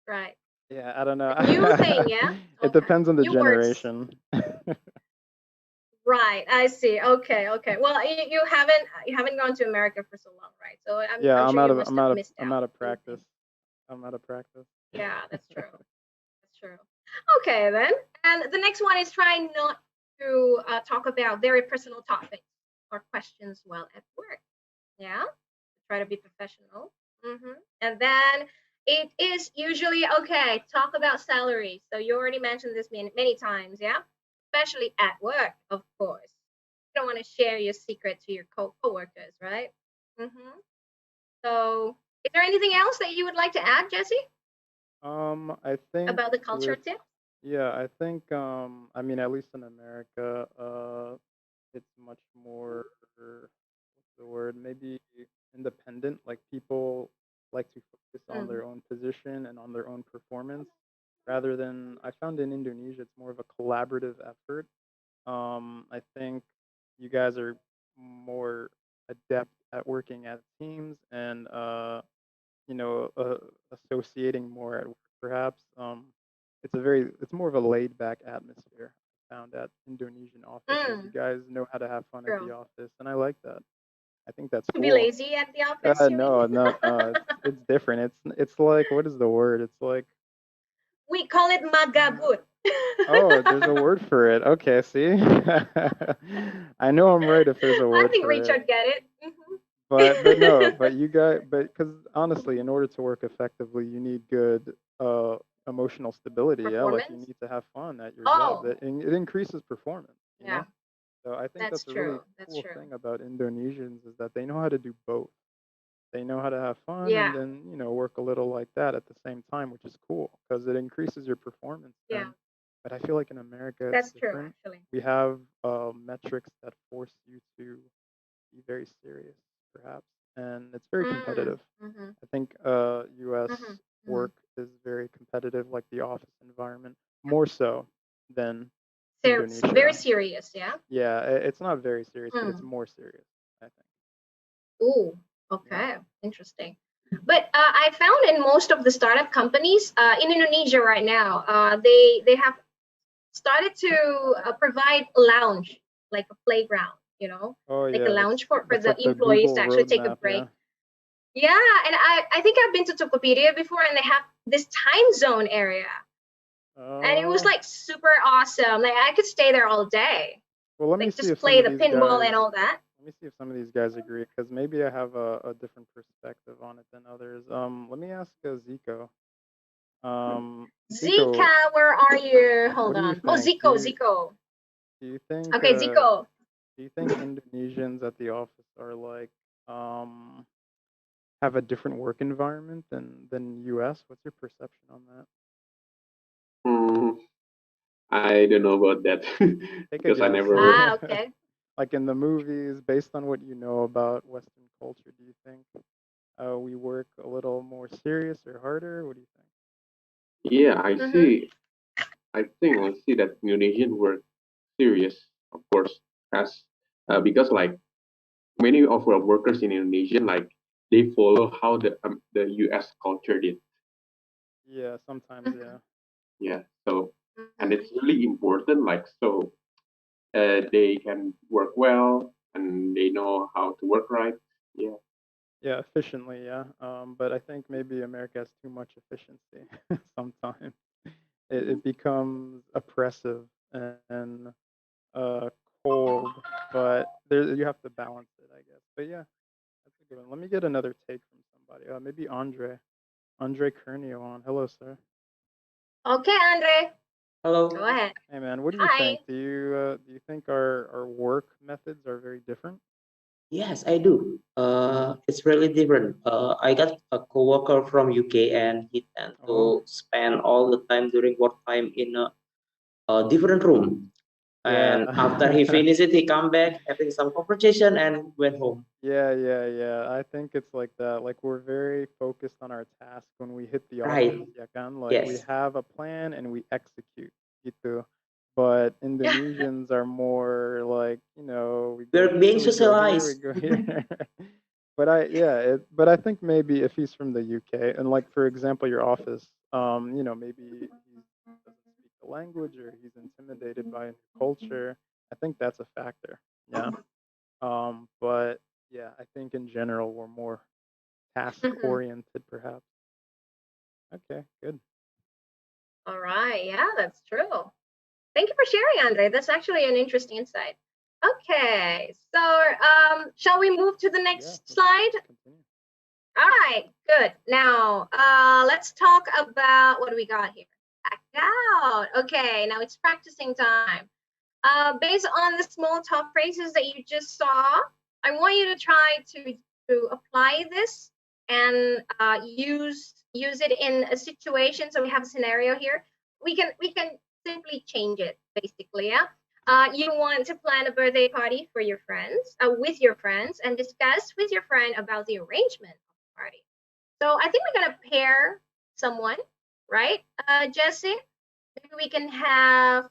Right. yeah, I don't know. New thing, yeah? It Okay. depends on the New words. generation. Right, I see. Okay, okay. Well, you haven't gone to America for so long, right? So I'm Yeah, I'm sure you must have missed I'm out out of some practice. things. I'm out of practice. Yeah, that's true. That's true. Okay, then. And the next one is trying not to talk about very personal topics or questions while at work. Yeah, try to be professional. And then it is usually okay. Talk about salary. So you already mentioned this many times, yeah, especially at work, of course. You don't want to share your secret to your coworkers, right? Mm-hmm. So, is there anything else that you would like to add, Jesse, I think about the culture with tip? yeah, I think I mean, at least in America, it's much more, what's the word? Maybe independent. Like, people like to focus on Mm. their own position and on their own performance, rather than, I found in Indonesia it's more of a collaborative effort. I think you guys are more adept at working as teams and you know, associating more at work, perhaps. It's more of a laid back atmosphere. I found at Indonesian offices. You Mm. guys know how to have fun at the True. office, and I like that. I think that's Be cool. lazy at the office, you mean? No, no, it's different. It's like, what is the word? It's like, We call it uh, magabut. oh, there's a word for it. Okay, see, I know I'm right if there's a I word think for it. Richard get it. But no, but you guys, but because honestly, in order to work effectively, you need good emotional stability. Yeah, like, you Performance? need to have fun at your job. Oh, It increases performance. You yeah, know, so I think that's that's a really true. That's cool true. thing about Indonesians, is that they know how to do both. They know how to have fun and Yeah, then, work a little like that at the same time, which is cool because it increases your performance. yeah, But I feel like in America it's that's true, different. actually. We have metrics that force you to be very serious, perhaps, and it's very Mm, competitive. mm-hmm, I think U.S. mm-hmm, mm-hmm. work is very competitive, like the office environment, more so than Very Indonesia. serious, yeah? Yeah, it's not very serious, but it's Mm. more serious, I think. Ooh, Yeah. okay, interesting. But I found in most of the startup companies in Indonesia right now, they have started to provide a lounge, like a playground, Oh like a yeah, lounge for that's the like the employees to Google actually take a roadmap. break. Yeah. Yeah, and I think I've been to Tokopedia before, and they have this time zone area. and it was Uh, like super awesome. Like I could stay there all day, well, let me like see just if some play of the these pinball and guys. all that. Let me see if some of these guys agree, because maybe I have a different perspective on it than others. Let me ask Zico. Zico, Zika, where are you? what Hold do you on. Oh, think? Zico, Zico. Do you think Okay, Zico. do you think Indonesians at the office are like um have a different work environment than US? What's your perception on that? Hmm, I don't know about that Take a because I guess. never. Ah, okay. Like in the movies, based on what you know about Western culture, do you think we work a little more serious or harder? What do you think? Yeah, I Mm-hmm. see. I see that Indonesian work serious, of course, as because like many of our workers in Indonesia, like they follow how the US culture did. Yeah, sometimes, Mm-hmm. yeah. Yeah, so and Mm-hmm. it's really important. Like so, they can work well and they know how to work right. Yeah. Yeah, efficiently, yeah. But I think maybe America has too much efficiency sometimes. It becomes oppressive and uh, cold, but there you have to balance it, I guess. But yeah, that's a good one. Let me get another take from somebody. Maybe Andre Kernio on. Hello, sir. Okay, Andre, go Hello. ahead. Hey, man. What do you Hi. think? Do you think our work methods are very different? Yes, I do. It's really different. I got a coworker from UK, and he tend Oh, to spend all the time during work time in a different room. And after he yeah. finished it, he come back, having some conversation, and went home. Yeah, yeah, yeah. I think it's like that. Like we're very focused on our task when we hit the office, Right. ya kan? Like we Yes. have a plan and we execute gitu. But Indonesians are more like, we go We're being here, we go here, we socialized. go here. But but I think maybe if he's from the UK and like for example your office, maybe he doesn't speak the language or he's intimidated by a new culture. I think that's a factor. Yeah. But yeah, I think in general we're more task Mm-hmm. oriented, perhaps. Okay, good. All right. Yeah, that's true. Thank you for sharing, Andre. That's actually an interesting insight. Okay, so shall we move to the Yeah, next let's slide? continue. All right, good. Now, let's talk about what do we got here? Act out. Okay, now it's practicing time. Based on the small talk phrases that you just saw, I want you to try to apply this and use it in a situation. So we have a scenario here. We can simply change it basically. Yeah. You want to plan a birthday party for your friends, with your friends, and discuss with your friend about the arrangement of the party. So I think we're gonna pair someone, right? Jesse, maybe we can have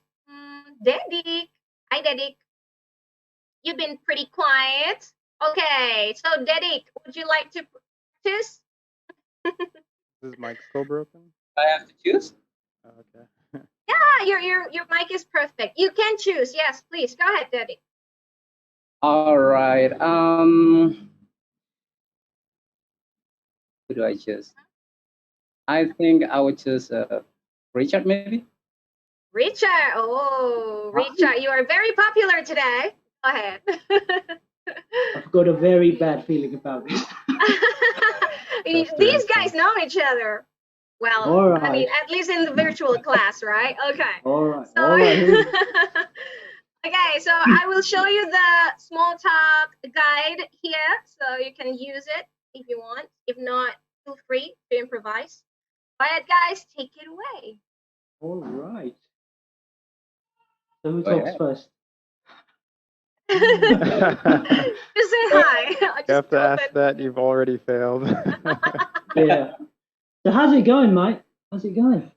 Dedik. Hi, Dedik. You've been pretty quiet. Okay, so Dedik, would you like to practice? Is his mic still broken? I have to choose. Oh, okay. Yeah, your mic is perfect. You can choose. Yes, please go ahead, Dedik. All right. Who do I choose? I think I would choose Richard, maybe. Richard. Oh, Richard, you are very popular today. Go ahead. I've got a very bad feeling about it. Trust your These guys instincts. know each other. Well, All I mean, right. at least in the virtual class, right? Okay. All right. So, All right. okay, so I will show you the small talk guide here, so you can use it if you want. If not, feel free to improvise. Go ahead, guys, take it away. All right. So who Go talks ahead. first? Just say hi. I You have just to ask opened. that. You've already failed. Yeah. So how's it going, mate? How's it going?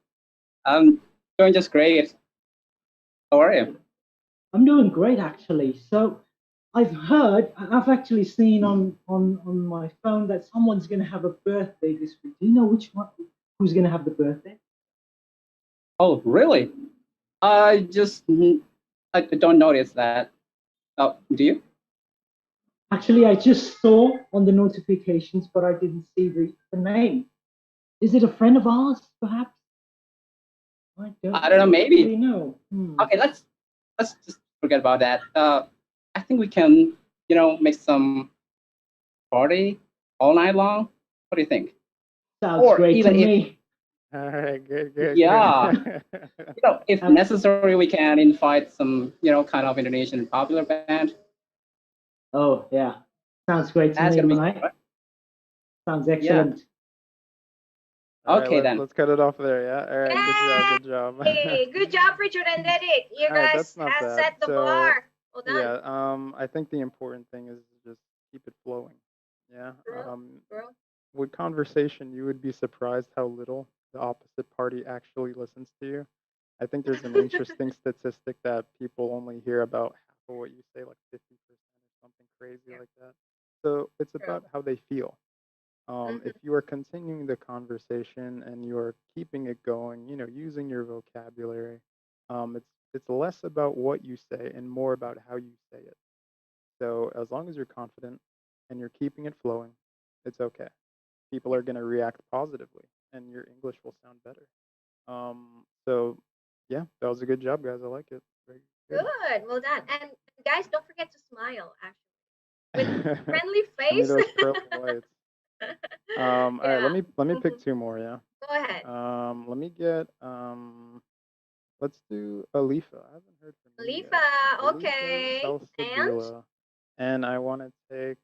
I'm doing just great. How are you? I'm doing great, actually. So I've actually seen on my phone that someone's going to have a birthday this week. Do you know which one? Who's going to have the birthday? Oh, really? I just I don't notice that. Oh, do you? Actually, I just saw on the notifications, but I didn't see the name. Is it a friend of ours, perhaps? I I don't know, maybe. Really know. Okay, let's just forget about that. I think we can, make some party all night long. What do you think? Sounds Or great to even if, me. All right, good. yeah, if Um, necessary, we can invite some, kind of Indonesian popular band. Oh yeah, sounds great to That's me, gonna be Manai. fun. Sounds Yeah. excellent. All right, Okay then. let's cut it off there. Yeah. All right. Good job. Yay! Good job, Richard and Derek. You All right, guys that's not have bad. set the So bar. Well done. yeah, I think the important thing is just keep it flowing. Yeah. Girl. With conversation, you would be surprised how little the opposite party actually listens to you. I think there's an interesting statistic that people only hear about half of what you say, like 50% or something crazy like that. So it's True. about how they feel. If you are continuing the conversation and you're keeping it going, using your vocabulary, it's less about what you say and more about how you say it. So as long as you're confident and you're keeping it flowing, it's okay. People are going to react positively and your English will sound better. So yeah, that was a good job, guys. I like it. Very good. Good. Well done. And guys, don't forget to smile. Actually, with friendly Give me face. those pearly whites. All right, Yeah. let me pick two more. Yeah. Go ahead. Let me get let's do Alifa. I haven't heard from you yet. Alifa. Alifa Okay. And Salsabila. And I want to take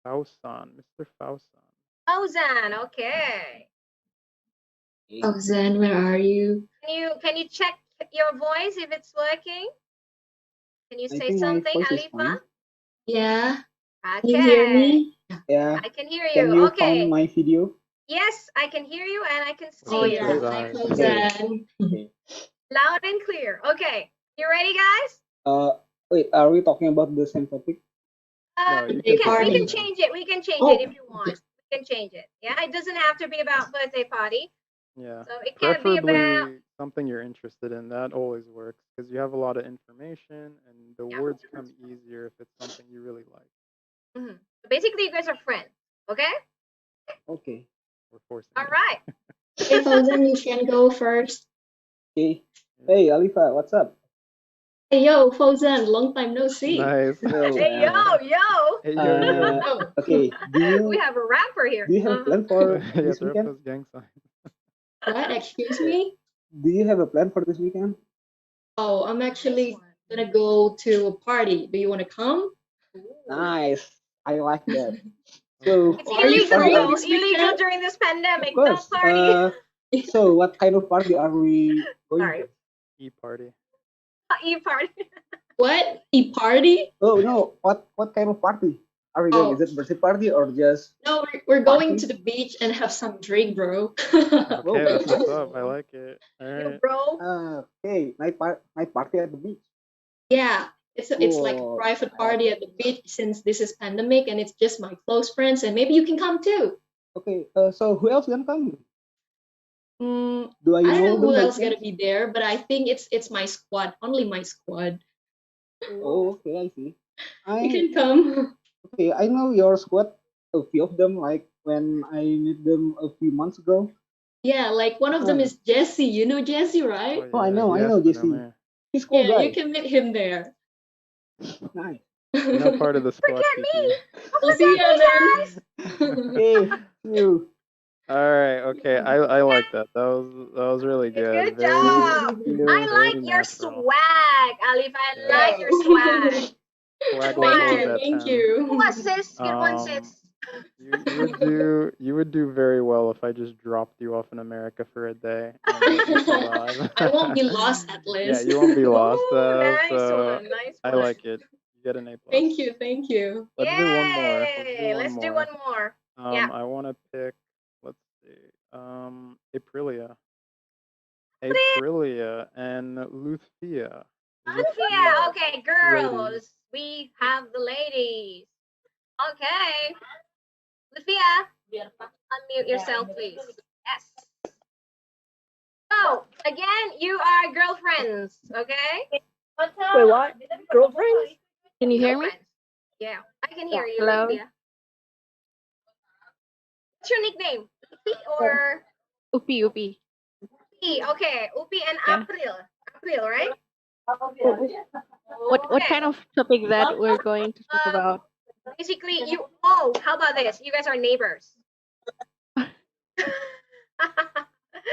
Fausan, Mr. Fausan. Fauzan. Okay. Zen, where are you? Can you check your voice if it's working? Can you I say think my something, voice is Alifa? fine. Yeah. Can you hear Okay. me? Yeah. I can hear Can you. you Okay. found my video? Yes, I can hear you and I can Oh see yeah, you. hi Okay. Zen. Okay. Loud and clear. Okay. You ready, guys? Wait, are we talking about the same topic? No, you We can can pick we can anything. change it. We can change Oh, it if you want. We can change it. Yeah, it doesn't have to be about birthday party. Yeah. So it can be about Preferably something you're interested in. That always works because you have a lot of information and the words come easier if it's something you really like. So basically you guys are friends. Okay? Okay. We're forcing All you. right. Hey Zen, you can go first. Okay. Hey, Alifa, what's up? Hey yo, Zen, long time no see. Nice. Yo. Hey yo. Hey yo. Oh. Okay. We have a rapper here. Do you have a plan for Yeah, this throw up weekend? those gang signs. What? Excuse me? Do you have a plan for this weekend? Oh, I'm actually gonna go to a party. Do you want to come? Nice. I like that. So, It's Are you illegal free though. this Illegal weekend? during this of pandemic. course. Don't party. So what kind of party are we going Sorry. to? E-party. E-party. What? A party? Oh no, what kind of party are we going? Oh. Is it birthday party or just No, we're going Party? to the beach and have some drink, bro. Okay, that's what's up. I like it. All right. Bro. okay, night party at the beach. Yeah, it's like a Cool. private party at the beach since this is pandemic and it's just my close friends and maybe you can come too. Okay, so who else gonna come? Mm, Do I I don't know know them who by else gonna chance? be there, but I think it's my squad, only my squad. Oh, okay, I see. You can come. Okay, I know your squad. A few of them, like when I met them a few months ago. Yeah, like one of them is Jesse. You know Jesse, right? Oh, I yeah, know yes, Jesse. familiar. He's a cool Yeah, guy. you can meet him there. Nice. You're not part of the squad, Kiki. See ya then. Okay, see you. All right. Okay. I like that. That was really good. Good job. Very I like your natural. swag, Alif. I like your swag. Swag Come on. levels at Thank 10. you. Who assists? Good one, sis. You would do very well if I just dropped you off in America for a day and let you survive. I won't be lost at Yeah, least. you won't be lost. Nice So one. Nice I one. like it. You get an A+. Thank you, thank you. Let's do one more. Yay. Let's do one more. Yeah. I want to pick. Let's see. Aprilia. Aprilia and Luthia. Yeah, okay, girls. We have the ladies. Okay. Lucia, unmute yourself, please. Yes. So, again, you are girlfriends, okay? Wait, what? Girlfriends? Can you hear me? Girlfriends. Yeah, I can hear you, Hello? Lucia. What's your nickname? Lucy or Upi Upi. Upi. Okay, Upi and Yeah. April. April, right? What Okay. kind of topic that we're going to talk about? Basically, you. Oh, how about this? You guys are neighbors.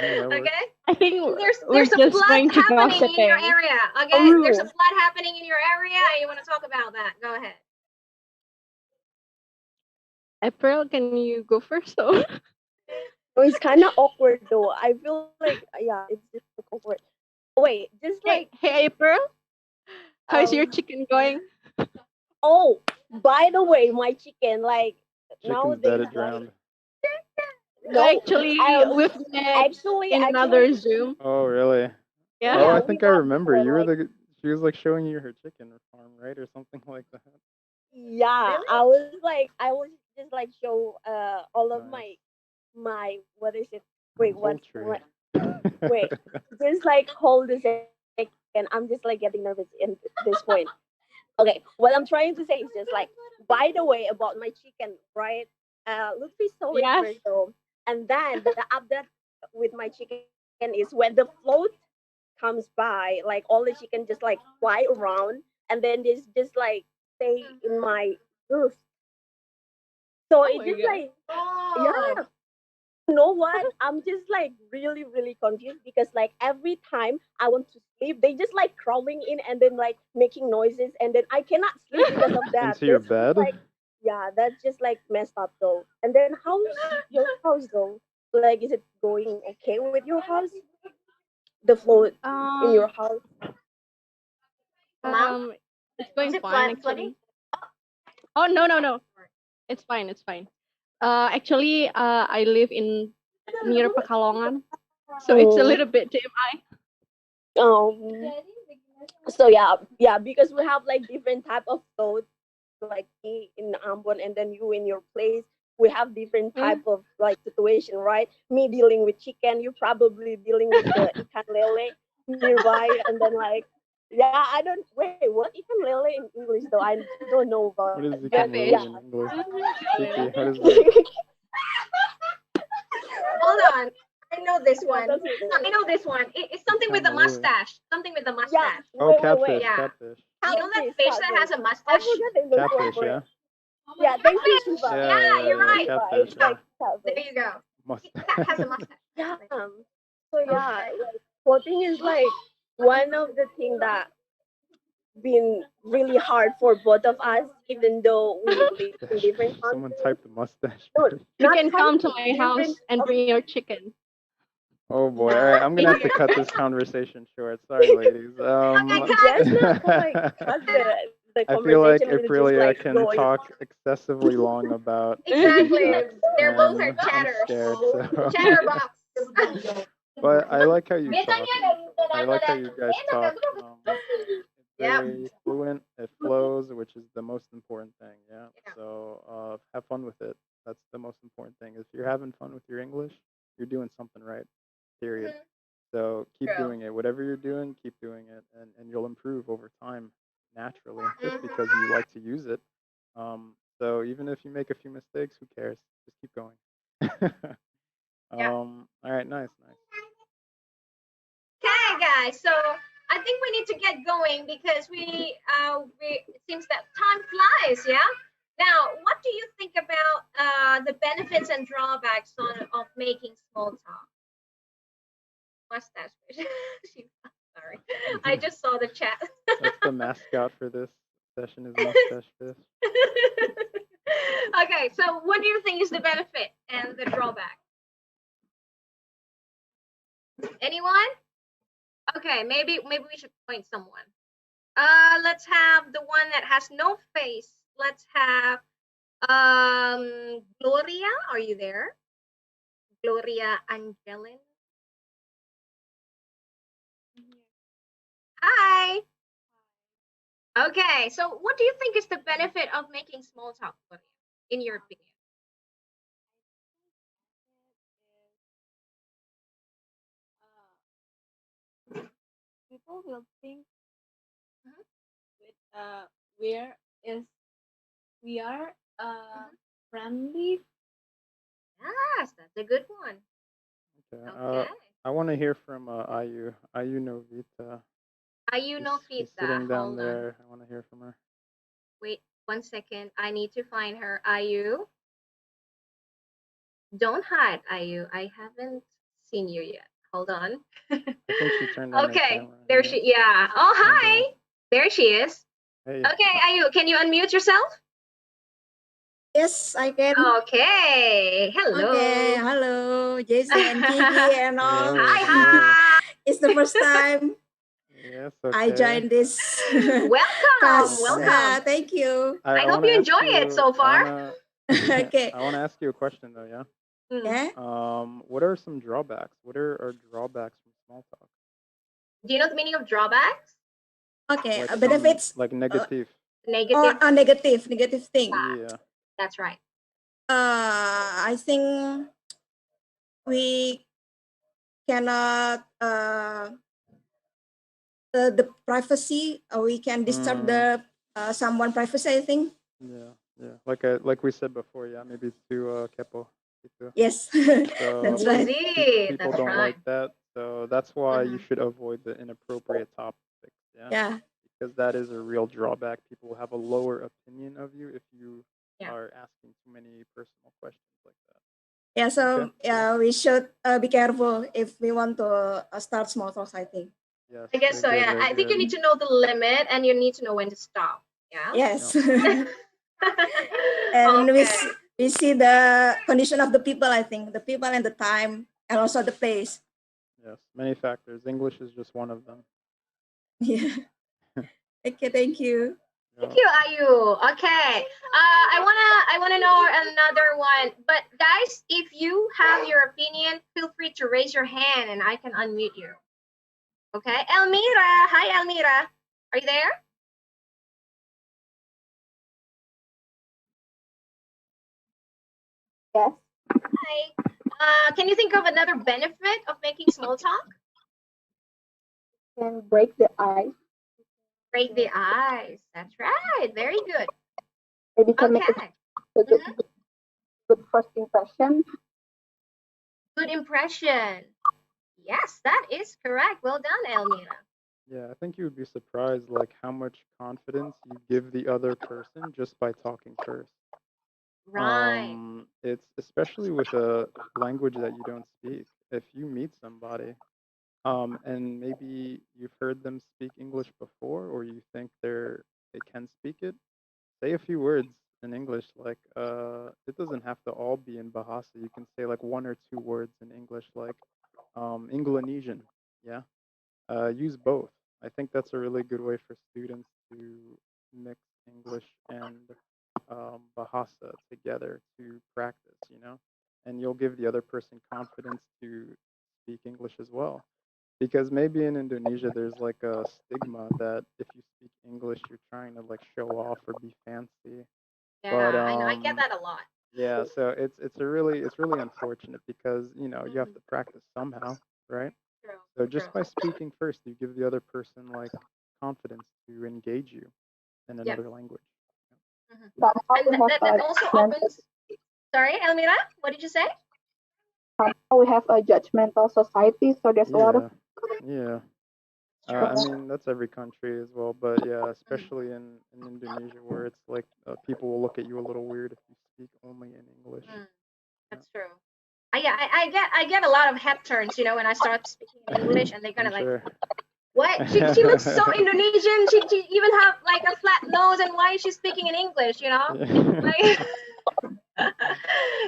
Yeah, that works. Okay. I think we're There's a just flood going to happening in your gossiping. area. Okay. There's a flood happening in your area, and you want to talk about that. Go ahead. April, can you go first? So Oh, it's kind of awkward though. I feel like yeah, it's just awkward. Wait, just like hey April, how's your um. chicken going? Oh, by the way, my chicken like Chicken's dead, nowadays it drowned. no, Actually, we've met in another Zoom. Oh, really? Yeah. Oh, I we think I have remember. been, You were like, the. She was like showing you her chicken farm, right, or something like that. yeah, I was just like show all of my what is it? Wait, Poultry. wait, just like hold a second. I'm just like getting nervous in this point. Okay, what I'm trying to say is just like, by the way, about my chicken, right? Lutfi saw it Yes. first though, and then the update with my chicken is when the float comes by, like all the chicken just like fly around, and then it's just like stay in my roof. So it just like, yeah, you know what? I'm just like really, really confused because like every time I want to sleep, they just like crawling in and then like making noises, and then I cannot sleep because of that. Into your That's just bed? like, yeah, that's just like messed up though. And then how's your house though? Like, is it going okay with your house? The float in your house? Um, it's going Is it fine flooding? actually. Oh no. It's fine. It's fine. Actually, I live in near Pekalongan, so it's a little bit TMI. So yeah, because we have like different type of floats, like me in Ambon and then you in your place. We have different type of like situation, right? Me dealing with chicken, you probably dealing with the ikan lele nearby, and then like, yeah, I don't wait. What ikan lele in English though? I don't know about. What is But ikan yeah. lele in English? Kiki, what is that? Hold on. I know this one. I know this one. It's something with the Ikan lele. mustache. Something with the mustache. Oh, catfish, Yeah. catfish. You know that fish that has a mustache? Catfish, yeah? Yeah, thank you, Shiva. Yeah, you're right. Catfish, It's yeah. like, there you go. That has a mustache. Yeah. So yeah, like floating is like one of the things that been really hard for both of us, even though we live in different Someone countries. typed the mustache. No, You not can come to countries, my house different. and bring your chicken. Oh boy! All right, I'm gonna have to cut this conversation short. Sorry, ladies. Just not like cut the I feel like conversation and just Aprilia like can going. talk excessively long about Exactly. facts, They're both are and I'm chatters. scared. So. Chatterbox. But I like how you talk. I like how you guys talk. It's very fluent. It flows, which is the most important thing. Yeah. So have fun with it. That's the most important thing. If you're having fun with your English, you're doing something right. Period. So keep doing it. Whatever you're doing, keep doing it, and you'll improve over time naturally, just because you like to use it. So even if you make a few mistakes, who cares? Just keep going. All right, nice. Okay, guys. So I think we need to get going because we it seems that time flies. Yeah. Now, what do you think about the benefits and drawbacks of making small talk? Mustache fish. Sorry, I just saw the chat. That's the mascot for this session is mustache fish. Okay, so what do you think is the benefit and the drawback? Anyone? Okay, maybe we should point someone. Let's have the one that has no face. Let's have Gloria. Are you there? Gloria Angelin. Hi. Okay, so what do you think is the benefit of making small talk, Gloria, in your opinion? People will think with where is we are friendly. Yes, that's a good one. Okay. Okay. I want to hear from Ayu. Ayu Novita. Ayu no She's Fita. sitting down Hold on. there. I want to hear from her. Wait 1 second. I need to find her. Ayu. Don't hide, Ayu. I haven't seen you yet. Hold on. I think she turned on her Okay. camera. There Yeah. she. Yeah. Oh, hi. There she is. Hey. Okay, Ayu. Can you unmute yourself? Yes, I can. Okay. Hello. Okay, hello, Jason and Kiki and all. Hi, hi. It's the first time Yes. I Okay. joined this Welcome. class. Welcome. Thank you. I hope wanna you ask enjoy it so far. Okay. I want to ask you a question though. Yeah. Yeah. What are some drawbacks? What are drawbacks from small talk? Do you know the meaning of drawbacks? Okay. Like Benefits. like negative. Negative. Or negative thing. Yeah. That's right. I think we cannot the privacy. We can disturb the someone privacy. I think. Yeah. Yeah. Like we said before. Yeah. Maybe it's too kepo. Gitu. Yes, So that's right. people That's don't right. like that. So that's why you should avoid the inappropriate topics. Yeah. Yeah. Because that is a real drawback. People will have a lower opinion of you if you Yeah. are asking too many personal questions like that. Yeah, so Okay. yeah, we should be careful if we want to start small talks, I think. Yes. I guess so. very good, Yeah. very I think you good. need to know the limit and you need to know when to stop. Yeah. Yes. And we see the condition of the people, I think, the people and the time and also the place. Yes. Many factors. English is just one of them. Yeah. Okay, thank you. Thank you, Ayu. Okay. I wanna know another one. But guys, if you have your opinion, feel free to raise your hand and I can unmute you. Okay. Elmira. Hi, Elmira. Are you there? Yes. Hi. Can you think of another benefit of making small talk? Can break the ice. Break the ice. That's right. Very good. Maybe can make Okay. a good first impression. Good impression. Yes, that is correct. Well done, Elmira. Yeah, I think you would be surprised like how much confidence you give the other person just by talking first. Right. It's especially with a language that you don't speak. If you meet somebody, and maybe you've heard them speak English before, or you think they can speak it, say a few words in English. Like, it doesn't have to all be in Bahasa. You can say like one or two words in English, like, Inglanesian. Yeah. Use both. I think that's a really good way for students to mix English and Bahasa together to practice, and you'll give the other person confidence to speak English as well. Because maybe in Indonesia, there's like a stigma that if you speak English, you're trying to like show off or be fancy. Yeah, But I know. I get that a lot. yeah, so it's really unfortunate because you have to practice somehow, right? True. So just by speaking first, you give the other person like confidence to engage you in another language. And that also opens. Sorry, Elmira. What did you say? We have a judgmental society, so there's a lot of Yeah. I mean, that's every country as well, but yeah, especially in Indonesia, where it's like people will look at you a little weird if you speak only in English. That's true. I get a lot of head turns, when I start speaking in English, and they're gonna like, Sure. what? She looks so Indonesian. She even have like a flat nose, and why is she speaking in English? Like,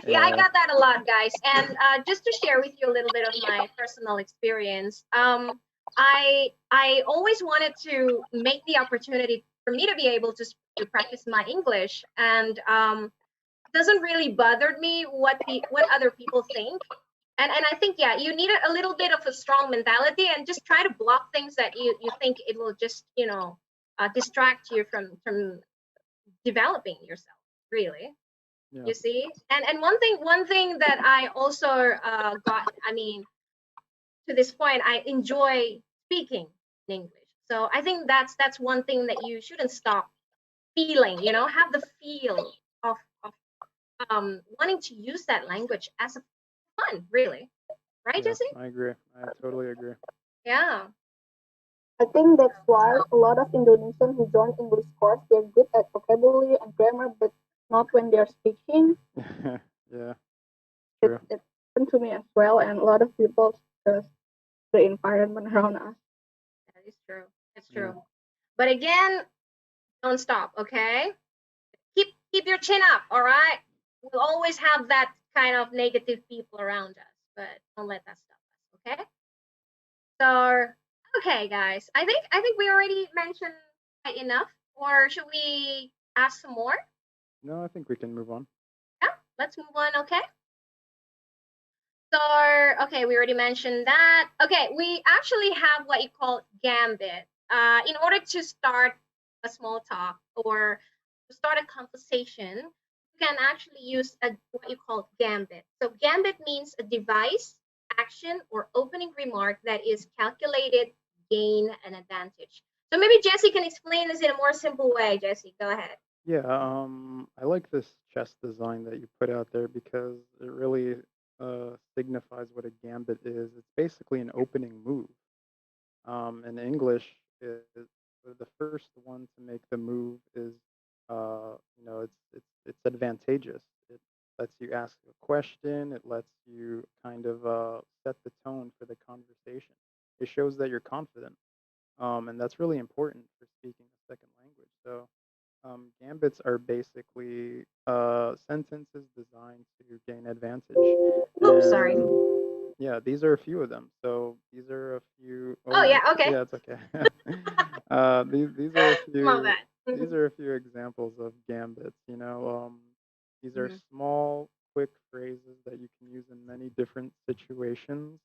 yeah, I got that a lot, guys. And just to share with you a little bit of my personal experience, I always wanted to make the opportunity for me to be able to practice my English, and doesn't really bother me what other people think. And I think, yeah, you need a little bit of a strong mentality and just try to block things that you think it will just distract you from developing yourself, really. You see. And one thing that I also got, I mean, to this point, I enjoy speaking in English. So I think that's one thing that you shouldn't stop feeling, have the feel of wanting to use that language as a fun, really. Right, Yeah, Jesse? I agree. I totally agree. Yeah. I think that's why a lot of Indonesians who join English course, they're good at vocabulary and grammar, but not when they're speaking. Yeah, It, true. it happened to me as well, and a lot of people, because the environment around us. That is true. It's Yeah. true. But again, don't stop, okay? Keep your chin up, all right? We'll always have that kind of negative people around us, but don't let that stop us, okay? So, okay, guys. I think we already mentioned quite enough, or should we ask some more? No, I think we can move on. Yeah, let's move on, okay? So, okay, we already mentioned that. Okay, we actually have what you call gambit. In order to start a small talk or to start a conversation, you can actually use what you call gambit. So, gambit means a device, action, or opening remark that is calculated to gain an advantage. So, maybe Jesse can explain this in a more simple way. Jesse, go ahead. Yeah, I like this chess design that you put out there because it really signifies what a gambit is. It's basically an opening move. In English, the first one to make the move is, it's advantageous. It lets you ask a question. It lets you kind of set the tone for the conversation. It shows that you're confident, and that's really important for speaking a second language. So, gambits are basically sentences designed to gain advantage, Oops, sorry. and yeah, these are a few of them. So these are a few. Oh, Oh, yeah, okay. yeah, it's okay. These are a My few. bad. These are a few examples of gambits. These are Mhm. small, quick phrases that you can use in many different situations,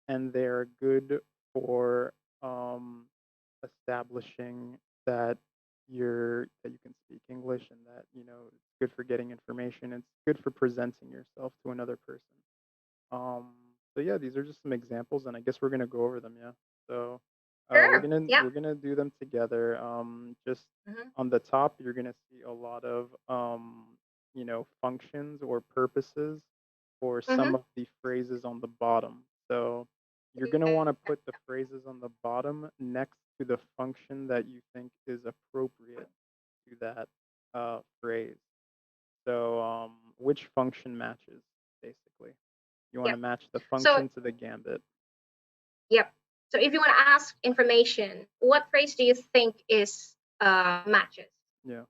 and they are good for establishing that that you can speak English, and that it's good for getting information. It's good for presenting yourself to another person. Um, so yeah, these are just some examples, and I guess we're gonna go over them. Yeah. So we're Sure. gonna Yeah. we're gonna do them together. Just Mhm. on the top, you're gonna see a lot of functions or purposes for some Mhm. of the phrases on the bottom. So you're gonna want to put the phrases on the bottom next to the function that you think is appropriate to that phrase. So which function matches basically? You want to Yep. match the So, function to the gambit. yep. So if you want to ask information, what phrase do you think is matches? Yeah.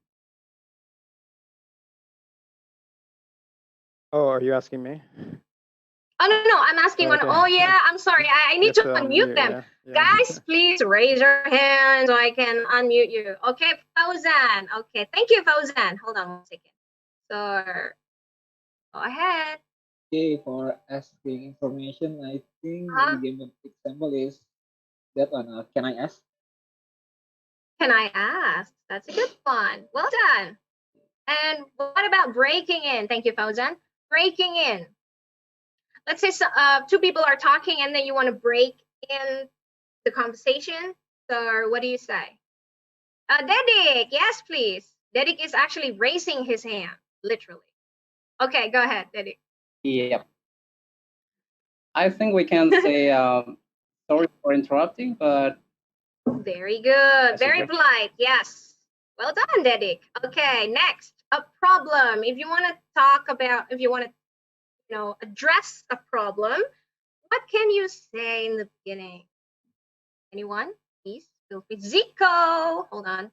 Oh, are you asking me? Oh, no, I'm asking Oh, one. okay. Oh yeah, I'm sorry. I You need have to to unmute unmute. them. Yeah. Yeah. Guys, please raise your hand so I can unmute you. Okay, Fauzan. Okay, thank you, Fauzan. Hold on 1 second. So go ahead. Okay, for asking information, I think the Huh? game of example is that one. Can I ask? Can I ask? That's a good one. Well done. And what about breaking in? Thank you, Fauzan. Breaking in. Let's say two people are talking and then you want to break in the conversation. So what do you say? Dedik, yes, please. Dedik is actually raising his hand, literally. Okay, go ahead, Dedik. Yep. I think we can say sorry for interrupting, but Very good. that's Very okay. polite. Yes. Well done, Dedik. Okay, next, a problem. If you want to talk about, if you want to, address a problem, what can you say in the beginning? Anyone? Please feel free. Zico. Hold on.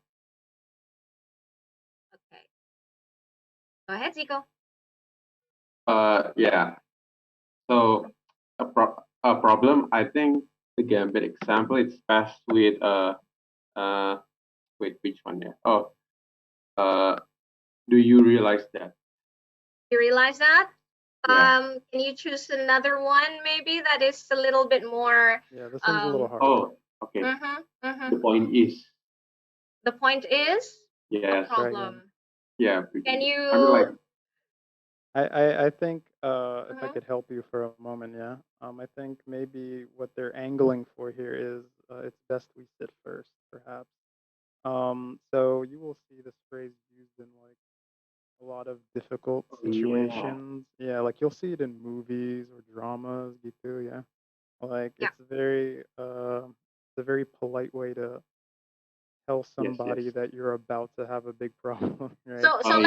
Okay. Go ahead, Zico. Yeah. So a problem. I think the gambit example is best with uh with which one? Yeah. Oh, uh, do you realize that? You realize that? Yeah. Can you choose another one maybe that is a little bit more Yeah. This one's a little hard. Oh, okay. mhm, The mhm. point is, The point is a yes, Try again. problem. yeah. Can I mean, like, you I think if I mhm. could help you for a moment, yeah. I think maybe what they're angling for here is it's best we sit first, perhaps. So you will see this phrase used in like a lot of difficult Oh, yeah. situations. Yeah, like you'll see it in movies or dramas gitu, yeah. Like Yeah. it's a very polite way to tell Yes, somebody yes. that you're about to have a big problem, right? So Oh so yeah.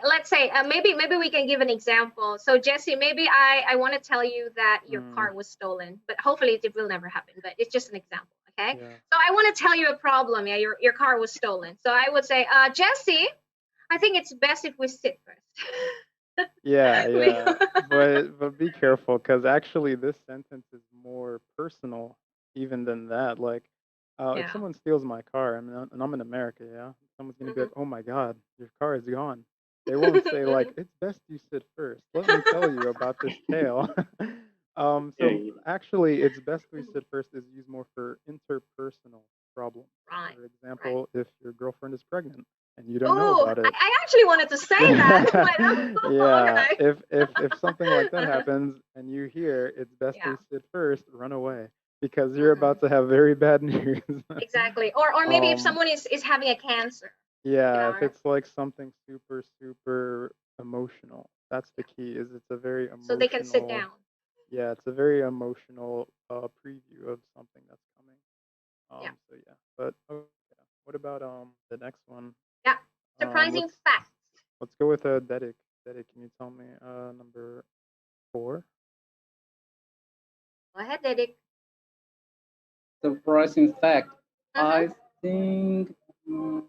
let's say maybe we can give an example. So Jesse, maybe I want to tell you that your Mm, car was stolen, but hopefully it will never happen. But it's just an example, okay? yeah. So I want to tell you a problem. Yeah, your car was stolen. So I would say, Jesse, I think it's best if we sit first. Yeah, we, yeah. But be careful because actually this sentence is more personal even than that. Like, if yeah. someone steals my car, I mean, and I'm in America, yeah, someone's gonna be like, "Oh my God, your car is gone." They won't say like, Mhm. "It's best you sit first. Let me tell you about this tale." Yeah, So yeah. actually, it's best we sit first is used more for interpersonal problems. Right, For right. example, if your girlfriend is pregnant and you don't know Oh, about it. I actually wanted to say that, but Yeah, okay. if something like that Uh-huh. happens and you hear it's best Yeah. we sit first, run away because you're Hmm. about to have very bad news. Exactly. Or maybe if um, someone is having a cancer, you yeah, if know, it's like something super emotional, that's the key. Is it's a very so they can sit emotional. down. Yeah, it's a very emotional preview of something that's coming. Yeah. So yeah, but okay. What about the next one? Yeah. Um, Surprising let's fact. let's go with Dedic. Dedic, can you tell me number 4? Go ahead, Dedek. Surprising fact. Mm-hmm. I think. mm,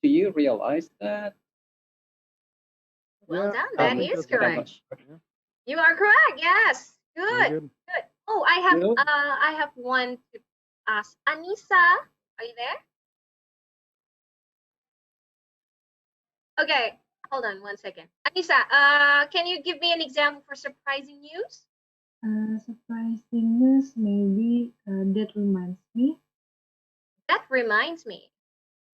do you realize that? Well Yeah, done. I That think is that's Did I correct. fine. much? Yeah, You are correct. Yes. very Good. good. Good. Oh, You? I have one to ask. Anissa, are you there? Okay. Hold on one second. Anissa, can you give me an example for surprising news? Surprising news, maybe that reminds me. That reminds me.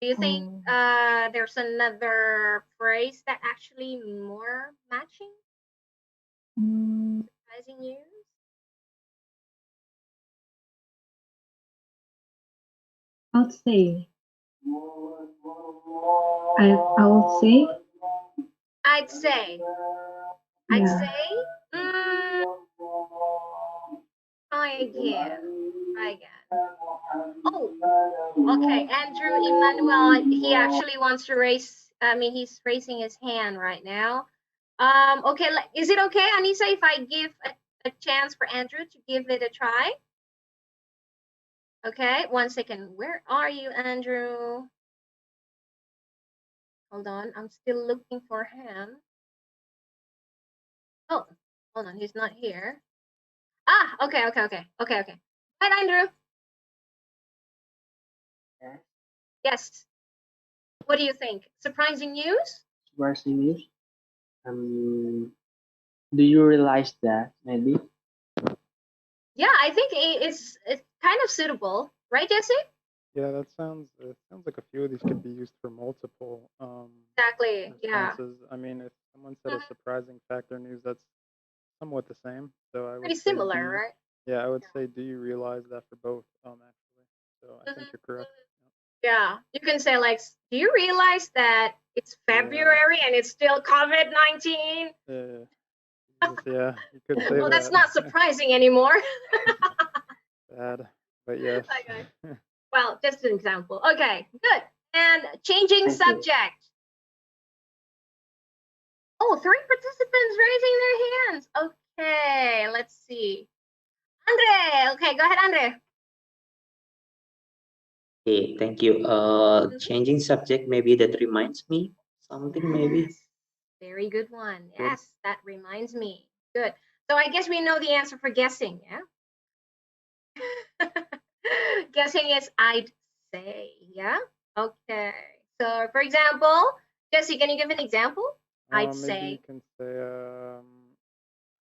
Do you think Oh, there's another phrase that actually more matching? mm, Surprising news? I'll say. I will say. I'd say. I'd Yeah. say. Mm, try again. Try again. Oh, okay. Andrew Emmanuel, he actually wants to raise. I mean, he's raising his hand right now. Okay. Is it okay, Anissa, if I give a chance for Andrew to give it a try? Okay. 1 second. Where are you, Andrew? Hold on. I'm still looking for him. Oh, hold on. He's not here. Ah, okay. Hi, Andrew. Yeah. Yes. What do you think? Surprising news? Surprising news. Do you realize that maybe? Yeah, I think it's kind of suitable, right, Jesse? Yeah, that sounds like a few of these could be used for multiple Exactly. Yeah. responses. I mean, if someone said a Mhm. surprising fact or news, that's somewhat the same. So I would Pretty say, similar, right? yeah, I would say, do you realize that for both? Actually, so I think Mhm. you're correct. Yeah. You can say like, do you realize that it's Yeah, February and it's still COVID-19? yeah, yeah. You could say Well, that's that. not surprising anymore. Bad, but yes. Okay. Well, just an example. Okay, good. And changing Thank you. subject. Oh, three participants raising their hands. Okay, let's see. Andre. Okay, go ahead, Andre. Okay, thank you. Mhm. Changing subject, maybe that reminds me something, maybe. Yes. Very good one. Good. Yes, that reminds me. Good. So I guess we know the answer for guessing, yeah? Guessing is I'd say, yeah? Okay. So for example, Jesse, can you give an example? I'd Maybe you say. can say,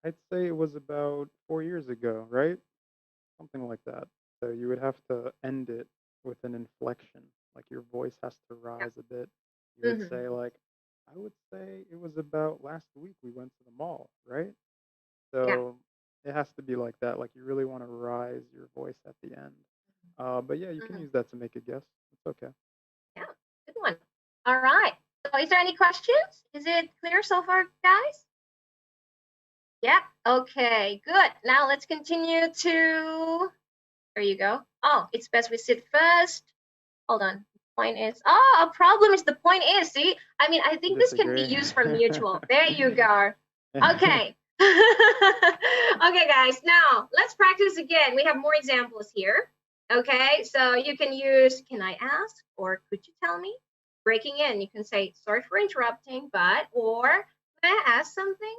I'd say it was about 4 years ago, right? Something like that. So you would have to end it with an inflection, like your voice has to Yeah. rise a bit. You would Hmm. say like, I would say it was about last week we went to the mall, right? Yeah. So it has to be like that. Like you really want to rise your voice at the end. But yeah, you can Hmm. use that to make a guess. It's okay. All right. So is there any questions? Is it clear so far, guys? Yep. Okay, good. Now let's continue to, there you go. Oh, it's best we sit first. Hold on. Point is, oh, a problem is the point is, see? I mean, I think this can be Disagree. used for mutual. There you go. Okay. Okay, guys, now let's practice again. We have more examples here. Okay, so you can use, can I ask? Or could you tell me? Breaking in, you can say, sorry for interrupting, but, or may I ask something?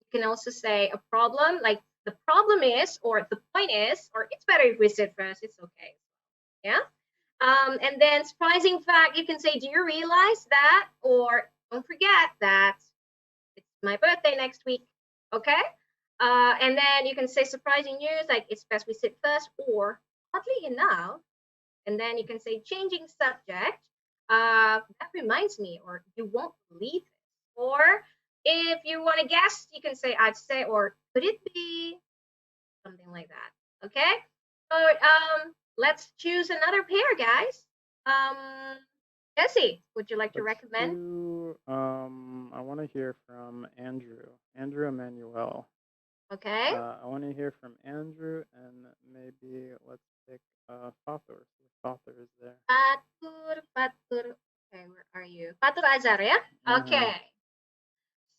You can also say a problem, like the problem is, or the point is, or it's better if we sit first, it's okay. Yeah. And then surprising fact, you can say, do you realize that? Or don't forget that it's my birthday next week. Okay. And then you can say surprising news, like it's best we sit first, or oddly enough, and then you can say changing subject. That reminds me, or you won't believe it. Or if you want to guess, you can say I'd say, or could it be something like that. Okay. So let's choose another pair, guys. Jesse, would you like to Let's recommend? do, I want to hear from Andrew Emmanuel. Okay. I want to hear from Andrew, and maybe let's pick Fathur. Fathur is there. Fatur. Okay, where are you? Fatur Azhar, yeah? Uh-huh. Okay.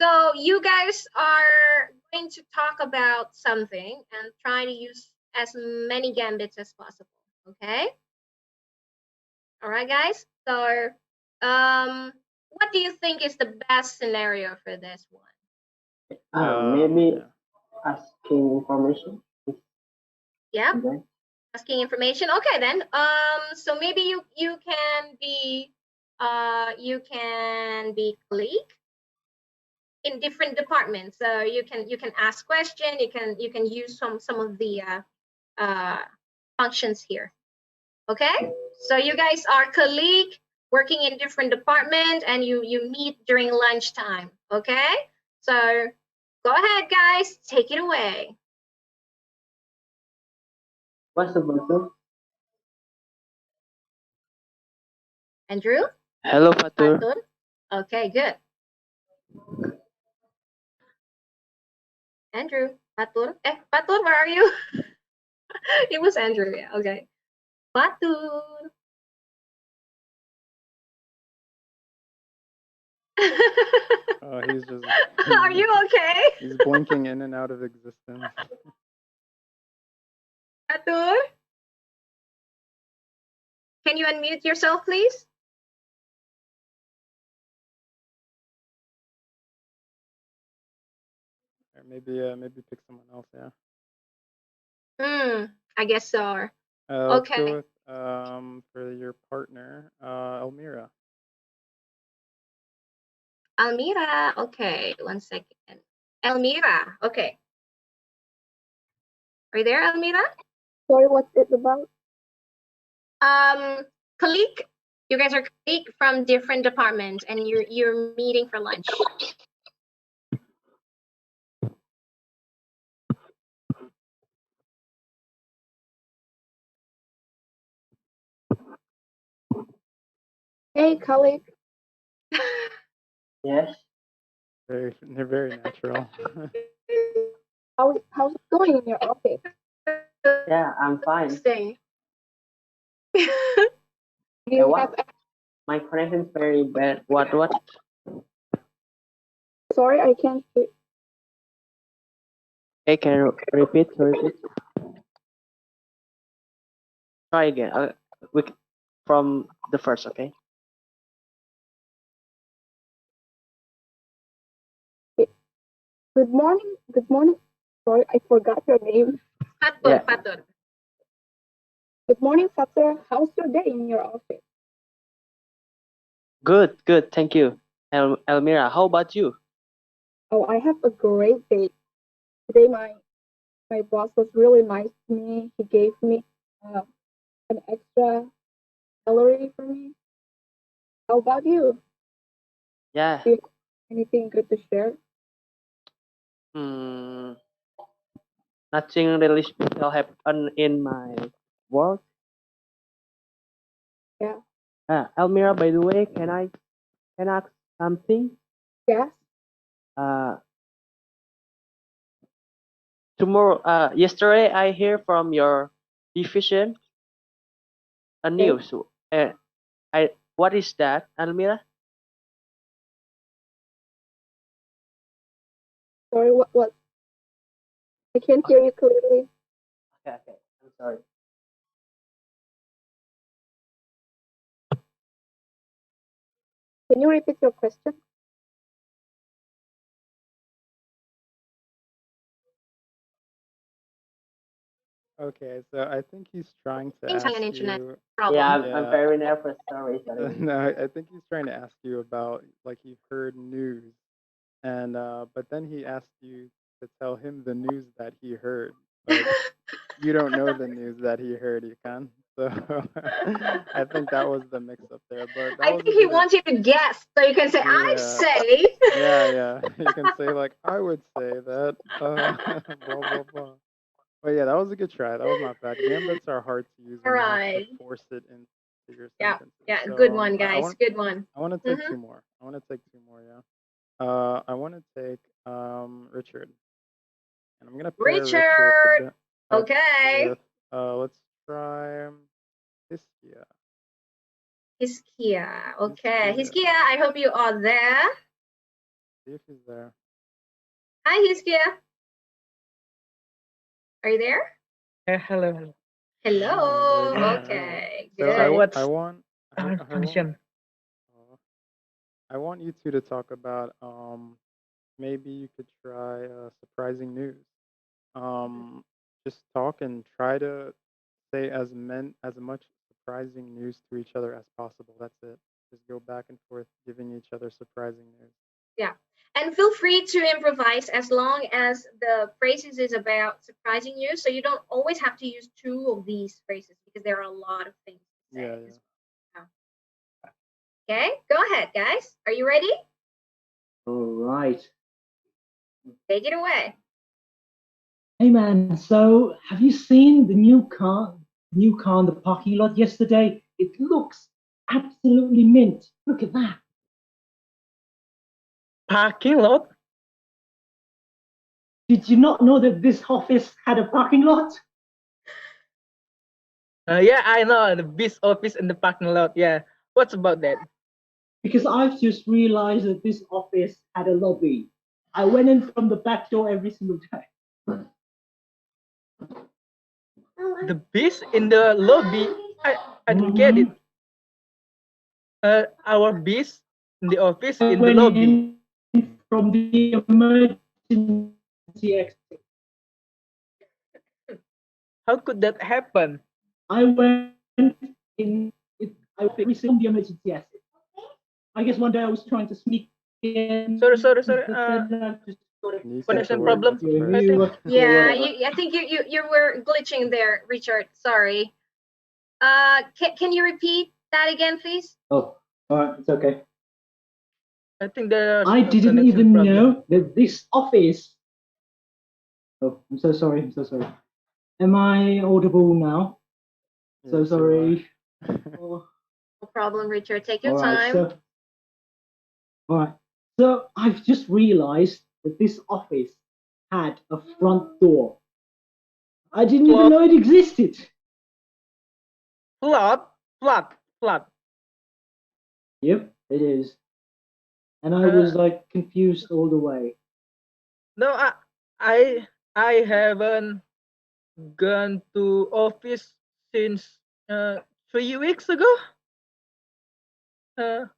So you guys are going to talk about something and try to use as many gambits as possible. Okay. All right, guys. So, what do you think is the best scenario for this one? Maybe Yeah. asking information. Yeah. Okay. Asking information. Okay, then. So maybe you can be colleague in different departments. So you can ask question. You can use some of the functions here. Okay. So you guys are colleague working in different department, and you meet during lunchtime. Okay. So go ahead, guys. Take it away. What's the button? Andrew? Hello, Fatur. Fatur? Okay, good. Andrew, Fatur. Fatur, where are you? It was Andrew. Yeah, okay. Fatur. He's just. Are you okay? He's blinking in and out of existence. Fatur? Can you unmute yourself, please? Or maybe pick someone else. Yeah. I guess so. Let's Okay. go with for your partner, Elmira. Almira. Okay, 1 second. Elmira. Okay. Are you there, Elmira? Sorry, what's it about? Colleague. You guys are colleague from different departments, and you're meeting for lunch. Hey, colleague. Yes. They're very natural. How's it going in your office? Yeah, I'm fine. Stay. Do you what? have? My connection is very bad. What? Sorry, I can't hear. Hey, can you repeat? Try again. From the first, okay? Good morning. Good morning. Sorry, I forgot your name. Fatur. Yeah. Fatur. Good morning, Fatur. How's your day in your office? Good. Thank you. Elmira, how about you? Oh, I have a great day. Today, my boss was really nice to me. He gave me an extra salary for me. How about you? Yeah. Do you have anything good to share? Nothing really special happened in my work. Yeah. Elmira, by the way, can I can I ask something? Yes. Uh, tomorrow, yesterday I hear from your division a Okay. news. Uh, what is that, Almira? Sorry, what? I can't hear you clearly. Okay, okay. I'm sorry. Can you repeat your question? Okay, so I think he's trying to Seems like ask an internet you. problem. Yeah, I'm Yeah, very nervous. Sorry, sorry. no, I think he's trying to ask you about like he heard news, and but then he asked you to tell him the news that he heard, but you don't know the news that he heard, you can. So I think that was the mix up there, but that I was a think he good. wants you to guess, so you can say, "I'd Yeah, say." yeah, yeah. You can say like I would say that, blah blah blah. But yeah, that was a good try. That was not bad. Gambits are hard to use All when you have to right. force it into your Yeah, sentences. yeah, So good one, I guys. want Good one. I want to take Mm-hmm. two more. I want to take two more. Yeah. I want to take Richard, and I'm gonna pair Richard. Richard up Okay. with let's try Hiskia. Hiskia. Okay. Hiskia. Hiskia, I hope you are there. See if he's there. Hi, Hiskia. Are you there? Hello, hello. Hello. There you go. Okay. So So Good. what's I want our I want condition? I want you two to talk about maybe you could try surprising news. Just talk and try to say as much surprising news to each other as possible. That's it. Just go back and forth giving each other surprising news. Yeah. And feel free to improvise as long as the phrases is about surprising you. So you don't always have to use two of these phrases because there are a lot of things to say Yeah, as yeah. well. Okay, go ahead, guys. Are you ready? All right. Take it away. Hey man, so have you seen the new car in the parking lot yesterday? It looks absolutely mint. Look at that. Parking lot? Did you not know that this office had a parking lot? Yeah, I know the biz office in the parking lot. Yeah, what's about that? Because I've just realized that this office had a lobby. I went in from the back door every single day. The biz in the lobby? I don't get it. Our biz in the office I in the went lobby. in from the emergency exit. How could that happen? I went in. I received from the emergency exit. I guess one day I was trying to sneak in. Sorry. But then I just got it. Sneak into Connection work. problem, That's the I first think. thing. Yeah, I think you were glitching there, Richard. Sorry. Can you repeat that again, please? Oh, all right, it's okay. I think there's I a didn't connection even problem. know that this office. Oh, I'm so sorry. I'm so sorry. Am I audible now? So Yes, you sorry. No problem, Richard. Take your All right, time. so all right. So I've just realized that this office had a front door. I didn't even know it existed. Flat. Yep, it is. And I was like confused all the way. No, I haven't gone to office since 3 weeks ago. Yep.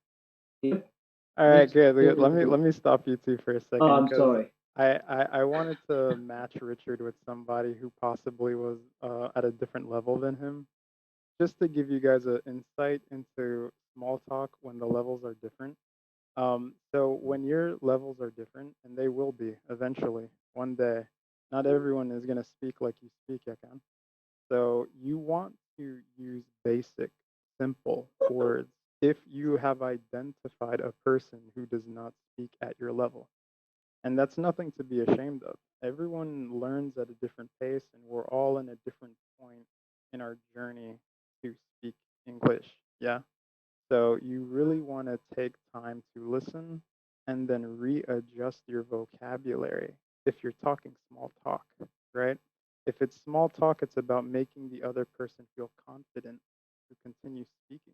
All right, Next good. door Let me stop you two for a Oh, second I'm because sorry. I wanted to match Richard with somebody who possibly was at a different level than him, just to give you guys an insight into small talk when the levels are different. So when your levels are different, and they will be eventually one day, not everyone is gonna speak like you speak, Yakan. So you want to use basic, simple words if you have identified a person who does not speak at your level. And that's nothing to be ashamed of. Everyone learns at a different pace, and we're all in a different point in our journey to speak English. Yeah. So you really want to take time to listen and then readjust your vocabulary if you're talking small talk, right? If it's small talk, it's about making the other person feel confident to continue speaking.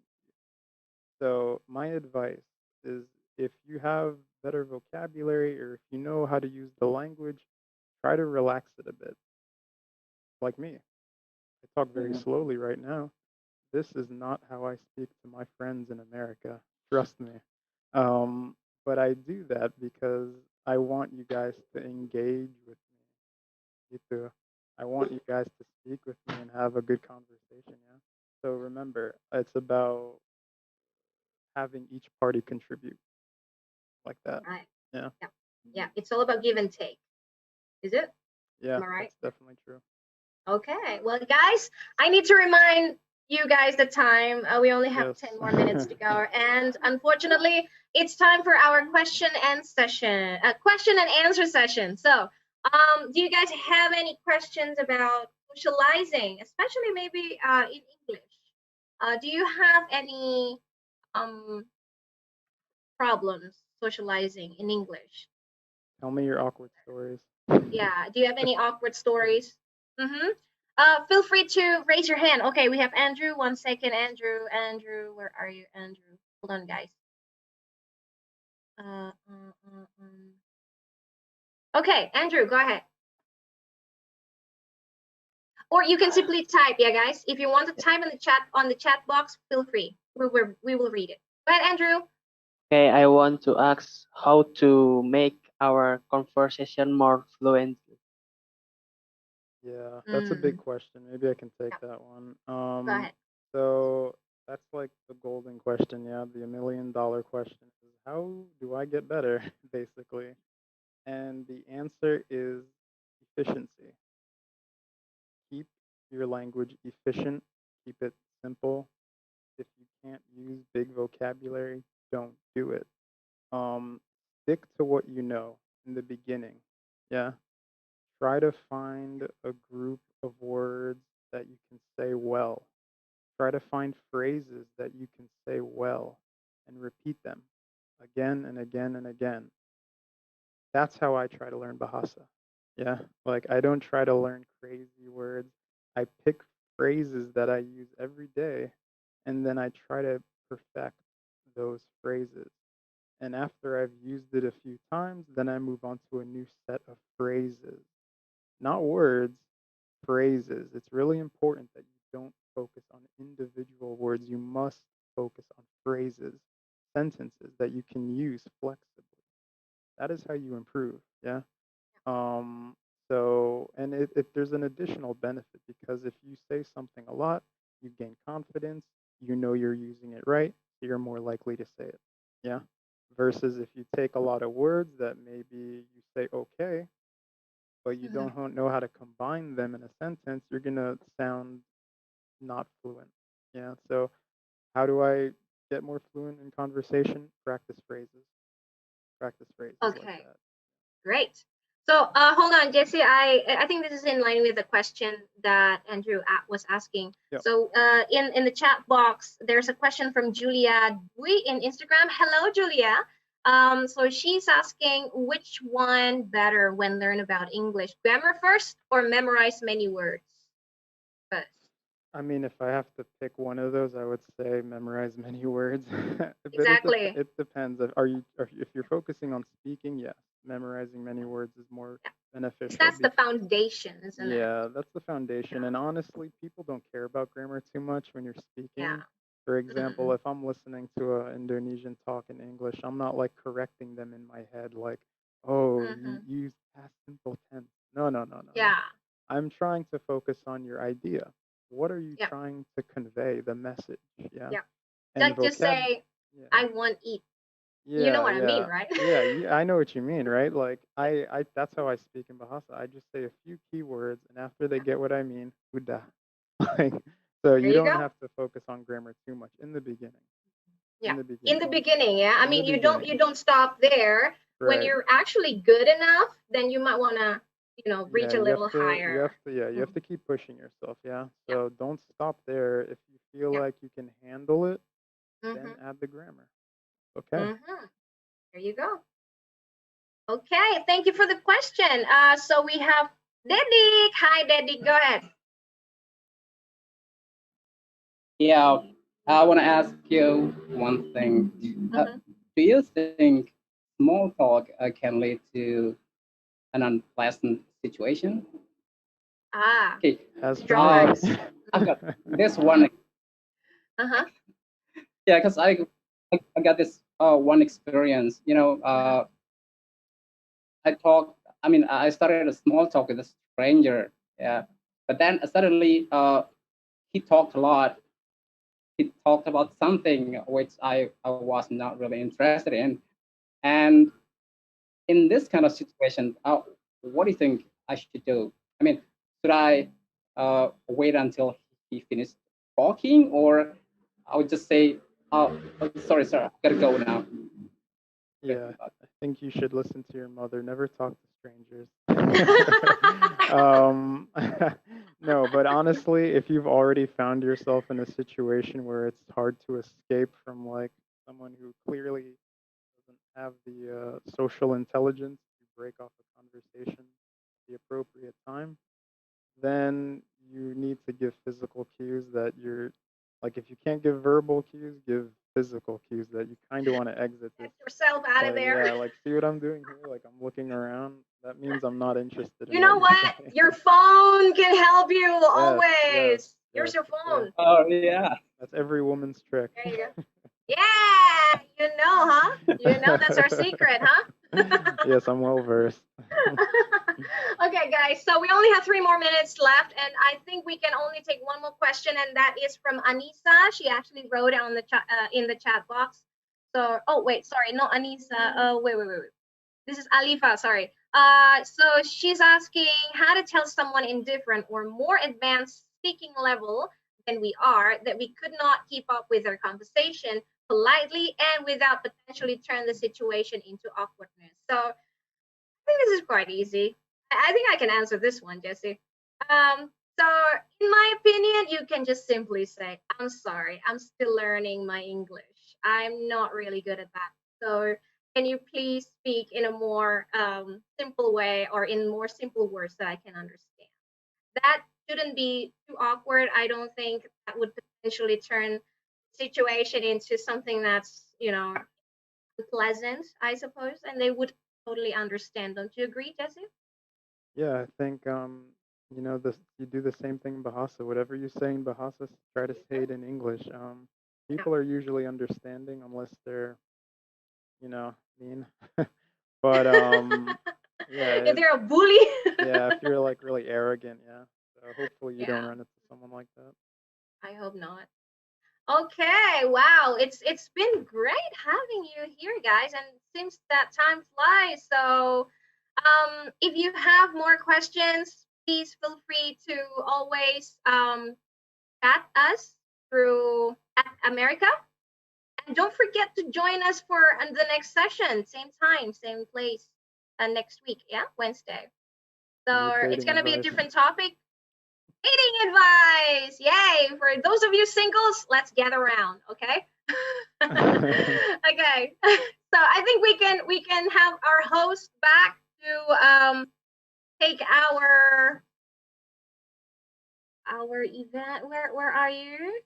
So my advice is if you have better vocabulary or if you know how to use the language, try to relax it a bit. Like me, I talk very Mhm. slowly right now. This is not how I speak to my friends in America. Trust me. Um, but I do that because I want you guys to engage with me. Too. I want you guys to speak with me and have a good conversation. Yeah. So remember, it's about having each party contribute like that. Right. Yeah. Yeah. Yeah. It's all about give and take. Is it? Yeah. Am I right? That's definitely true. Okay. Well, guys, I need to remind you guys the time. We only have Yes. 10 more minutes to go. And unfortunately, it's time for our question and answer session. So, do you guys have any questions about socializing, especially maybe in English? Do you have any um, problems socializing in English? Tell me your awkward stories. Yeah. Do you have any awkward stories? Mm-hmm. Feel free to raise your hand. Okay, we have Andrew. 1 second, Andrew. Andrew, where are you, Andrew? Hold on, guys. Uh, uh, uh, um. Okay, Andrew, go ahead. Or you can simply type, yeah, guys. If you want to type in the chat box, feel free. We will read it. Go ahead, Andrew. Okay, I want to ask how to make our conversation more fluent. Yeah, that's a big Mm, question. Maybe I can take yeah, that one. go ahead. So that's like the golden question, yeah, the $1 million question is how do I get better, basically? And the answer is efficiency. Keep your language efficient, keep it simple. If you can't use big vocabulary, don't do it. Um, Stick to what you know in the beginning. Yeah. Try to find a group of words that you can say well. Try to find phrases that you can say well and repeat them again and again and again. That's how I try to learn Bahasa. Yeah. Like I don't try to learn crazy words. I pick phrases that I use every day and then I try to perfect those phrases. And after I've used it a few times, then I move on to a new set of phrases. Not words, phrases. It's really important that you don't focus on individual words. You must focus on phrases, sentences that you can use flexibly. That is how you improve. Yeah. Um, and there's an additional benefit because if you say something a lot, you gain confidence, you know you're using it right, so you're more likely to say it. Yeah. Versus if you take a lot of words that maybe you say okay, but you Mhm. don't know how to combine them in a sentence, you're gonna sound not fluent. Yeah. So how do I get more fluent in conversation? Practice phrases. Practice phrases like Okay. that. Great. So hold on, Jesse. I think this is in line with the question that Andrew was asking. Yep. So in the chat box, there's a question from Julia Bui in Instagram. Hello, Julia. So she's asking which one better when learn about English, grammar first or memorize many words first? I mean, if I have to pick one of those, I would say memorize many words. But Exactly. it depends. If you're focusing on speaking, yes, memorizing many words is more beneficial. That's the foundation, isn't it? Yeah, that's the foundation. And honestly, people don't care about grammar too much when you're Yeah. speaking. For example, if I'm listening to an Indonesian talk in English, I'm not like correcting them in my head, like, oh, you Mm-hmm. use past simple tense. No, no, no, no, no. Yeah. I'm trying to focus on your idea. What are you Yeah. trying to convey? The message, yeah. Yeah. And Don't just vocab, say yeah, I want eat. You know yeah, what I mean, yeah, right? yeah. I know what you mean, right? Like that's how I speak in Bahasa. I just say a few keywords, and after they get what I mean, udah. Like, so There you you don't go. have to focus on grammar too much in the beginning. In Yeah. the In the beginning. beginning, yeah. I In the mean, beginning. you don't stop there. When Right. you're actually good enough, then you might wanna, reach Yeah, a little higher. you have to keep pushing yourself, yeah. Yeah. So don't stop there. If you feel Yeah. like you can handle it, then Mm-hmm. add the grammar. Okay. Mm-hmm. There you go. Okay, thank you for the question. So we have Dedik. Hi, Dedik. Go ahead. Yeah, I want to ask you one thing. Mm-hmm. Do you think small talk can lead to an unpleasant situation? Ah, Okay, Has for me. uh, I've got this one. Uh-huh. Yeah, because I got this one experience. I talked. I mean, I started a small talk with a stranger. Yeah, but then suddenly he talked a lot. He talked about something which I was not really interested in. And in this kind of situation, what do you think I should do? I mean, should I wait until he finished talking, or I would just say, "Oh, sorry, sir, I gotta go now." Yeah, I think you should listen to your mother. Never talk to strangers. um, no, but honestly, if you've already found yourself in a situation where it's hard to escape from like someone who clearly doesn't have the social intelligence to break off a conversation at the appropriate time, then you need to give physical cues that you're like if you can't give verbal cues, give physical cues that you kind of want to exit this. Get yourself out of Like there. yeah, like see what I'm doing here? Like I'm looking around. That means I'm not interested You in what know you're what? saying. Your phone can help you Yes, always. Here's yes. your phone. Oh yeah. That's every woman's trick. There you go. Yeah, you know, huh? You know that's our secret, huh? Yes, I'm well versed. Okay, guys. So we only have 3 more minutes left, and I think we can only take one more question, and that is from Anisa. She actually wrote it on the chat in the chat box. So, oh wait, sorry, not Anisa. Wait. This is Alifa. Sorry. So she's asking how to tell someone in different or more advanced speaking level than we are that we could not keep up with their conversation politely and without potentially turn the situation into awkwardness. So think this is quite easy. I think I can answer this one, Jesse. So in my opinion, you can just simply say, "I'm sorry, I'm still learning my English. I'm not really good at that. So can you please speak in a more simple way or in more simple words that I can understand?" That shouldn't be too awkward. I don't think that would potentially turn situation into something that's unpleasant, I suppose, and they would totally understand. Don't you agree, Jesse? Yeah, I think this you do the same thing in Bahasa. Whatever you say in Bahasa, try to say it in English. Yeah. People are usually understanding unless they're, mean. But yeah, If they're a bully. yeah, if you're like really arrogant, yeah. So hopefully you don't Yeah, run into someone like that. I hope not. Okay, wow, it's been great having you here, guys, and seems that time flies. So, if you have more questions, please feel free to always chat us through at America. And don't forget to join us for the next session, same time, same place, next week. Yeah, Wednesday. So Need it's dating gonna be a advice. different topic. Dating advice! Yay! For those of you singles, let's get around, okay? Okay. So I think we can have our host back to take our event. Where are you?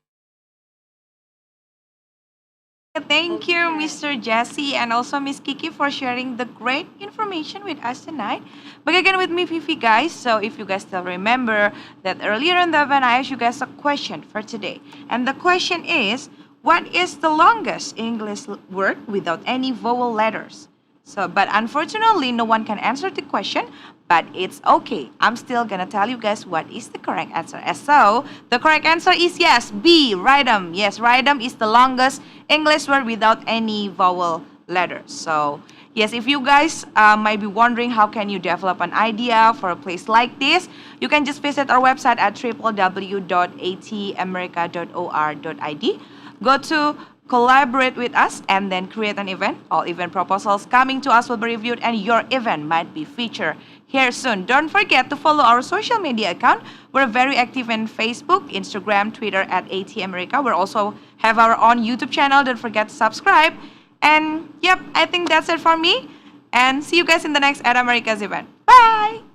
Thank you, Okay. Mr. Jesse, and also Miss Kiki for sharing the great information with us tonight. Back again with me, Fifi, guys. So, if you guys still remember that earlier in the event, I asked you guys a question for today. And the question is, what is the longest English word without any vowel letters? So, but unfortunately, no one can answer the question, but it's okay. I'm still gonna tell you guys what is the correct answer. So, the correct answer is yes, B, rhythm. Yes, rhythm is the longest English word without any vowel letters. So, yes, if you guys might be wondering how can you develop an idea for a place like this, you can just visit our website at www.atamerica.or.id. Go to collaborate with us and then create an event. All event proposals coming to us will be reviewed and your event might be featured here soon. Don't forget to follow our social media account. We're very active in Facebook, Instagram, Twitter at AT America. We also have our own YouTube channel. Don't forget to subscribe. And yep, I think that's it for me. And see you guys in the next At America's event. Bye!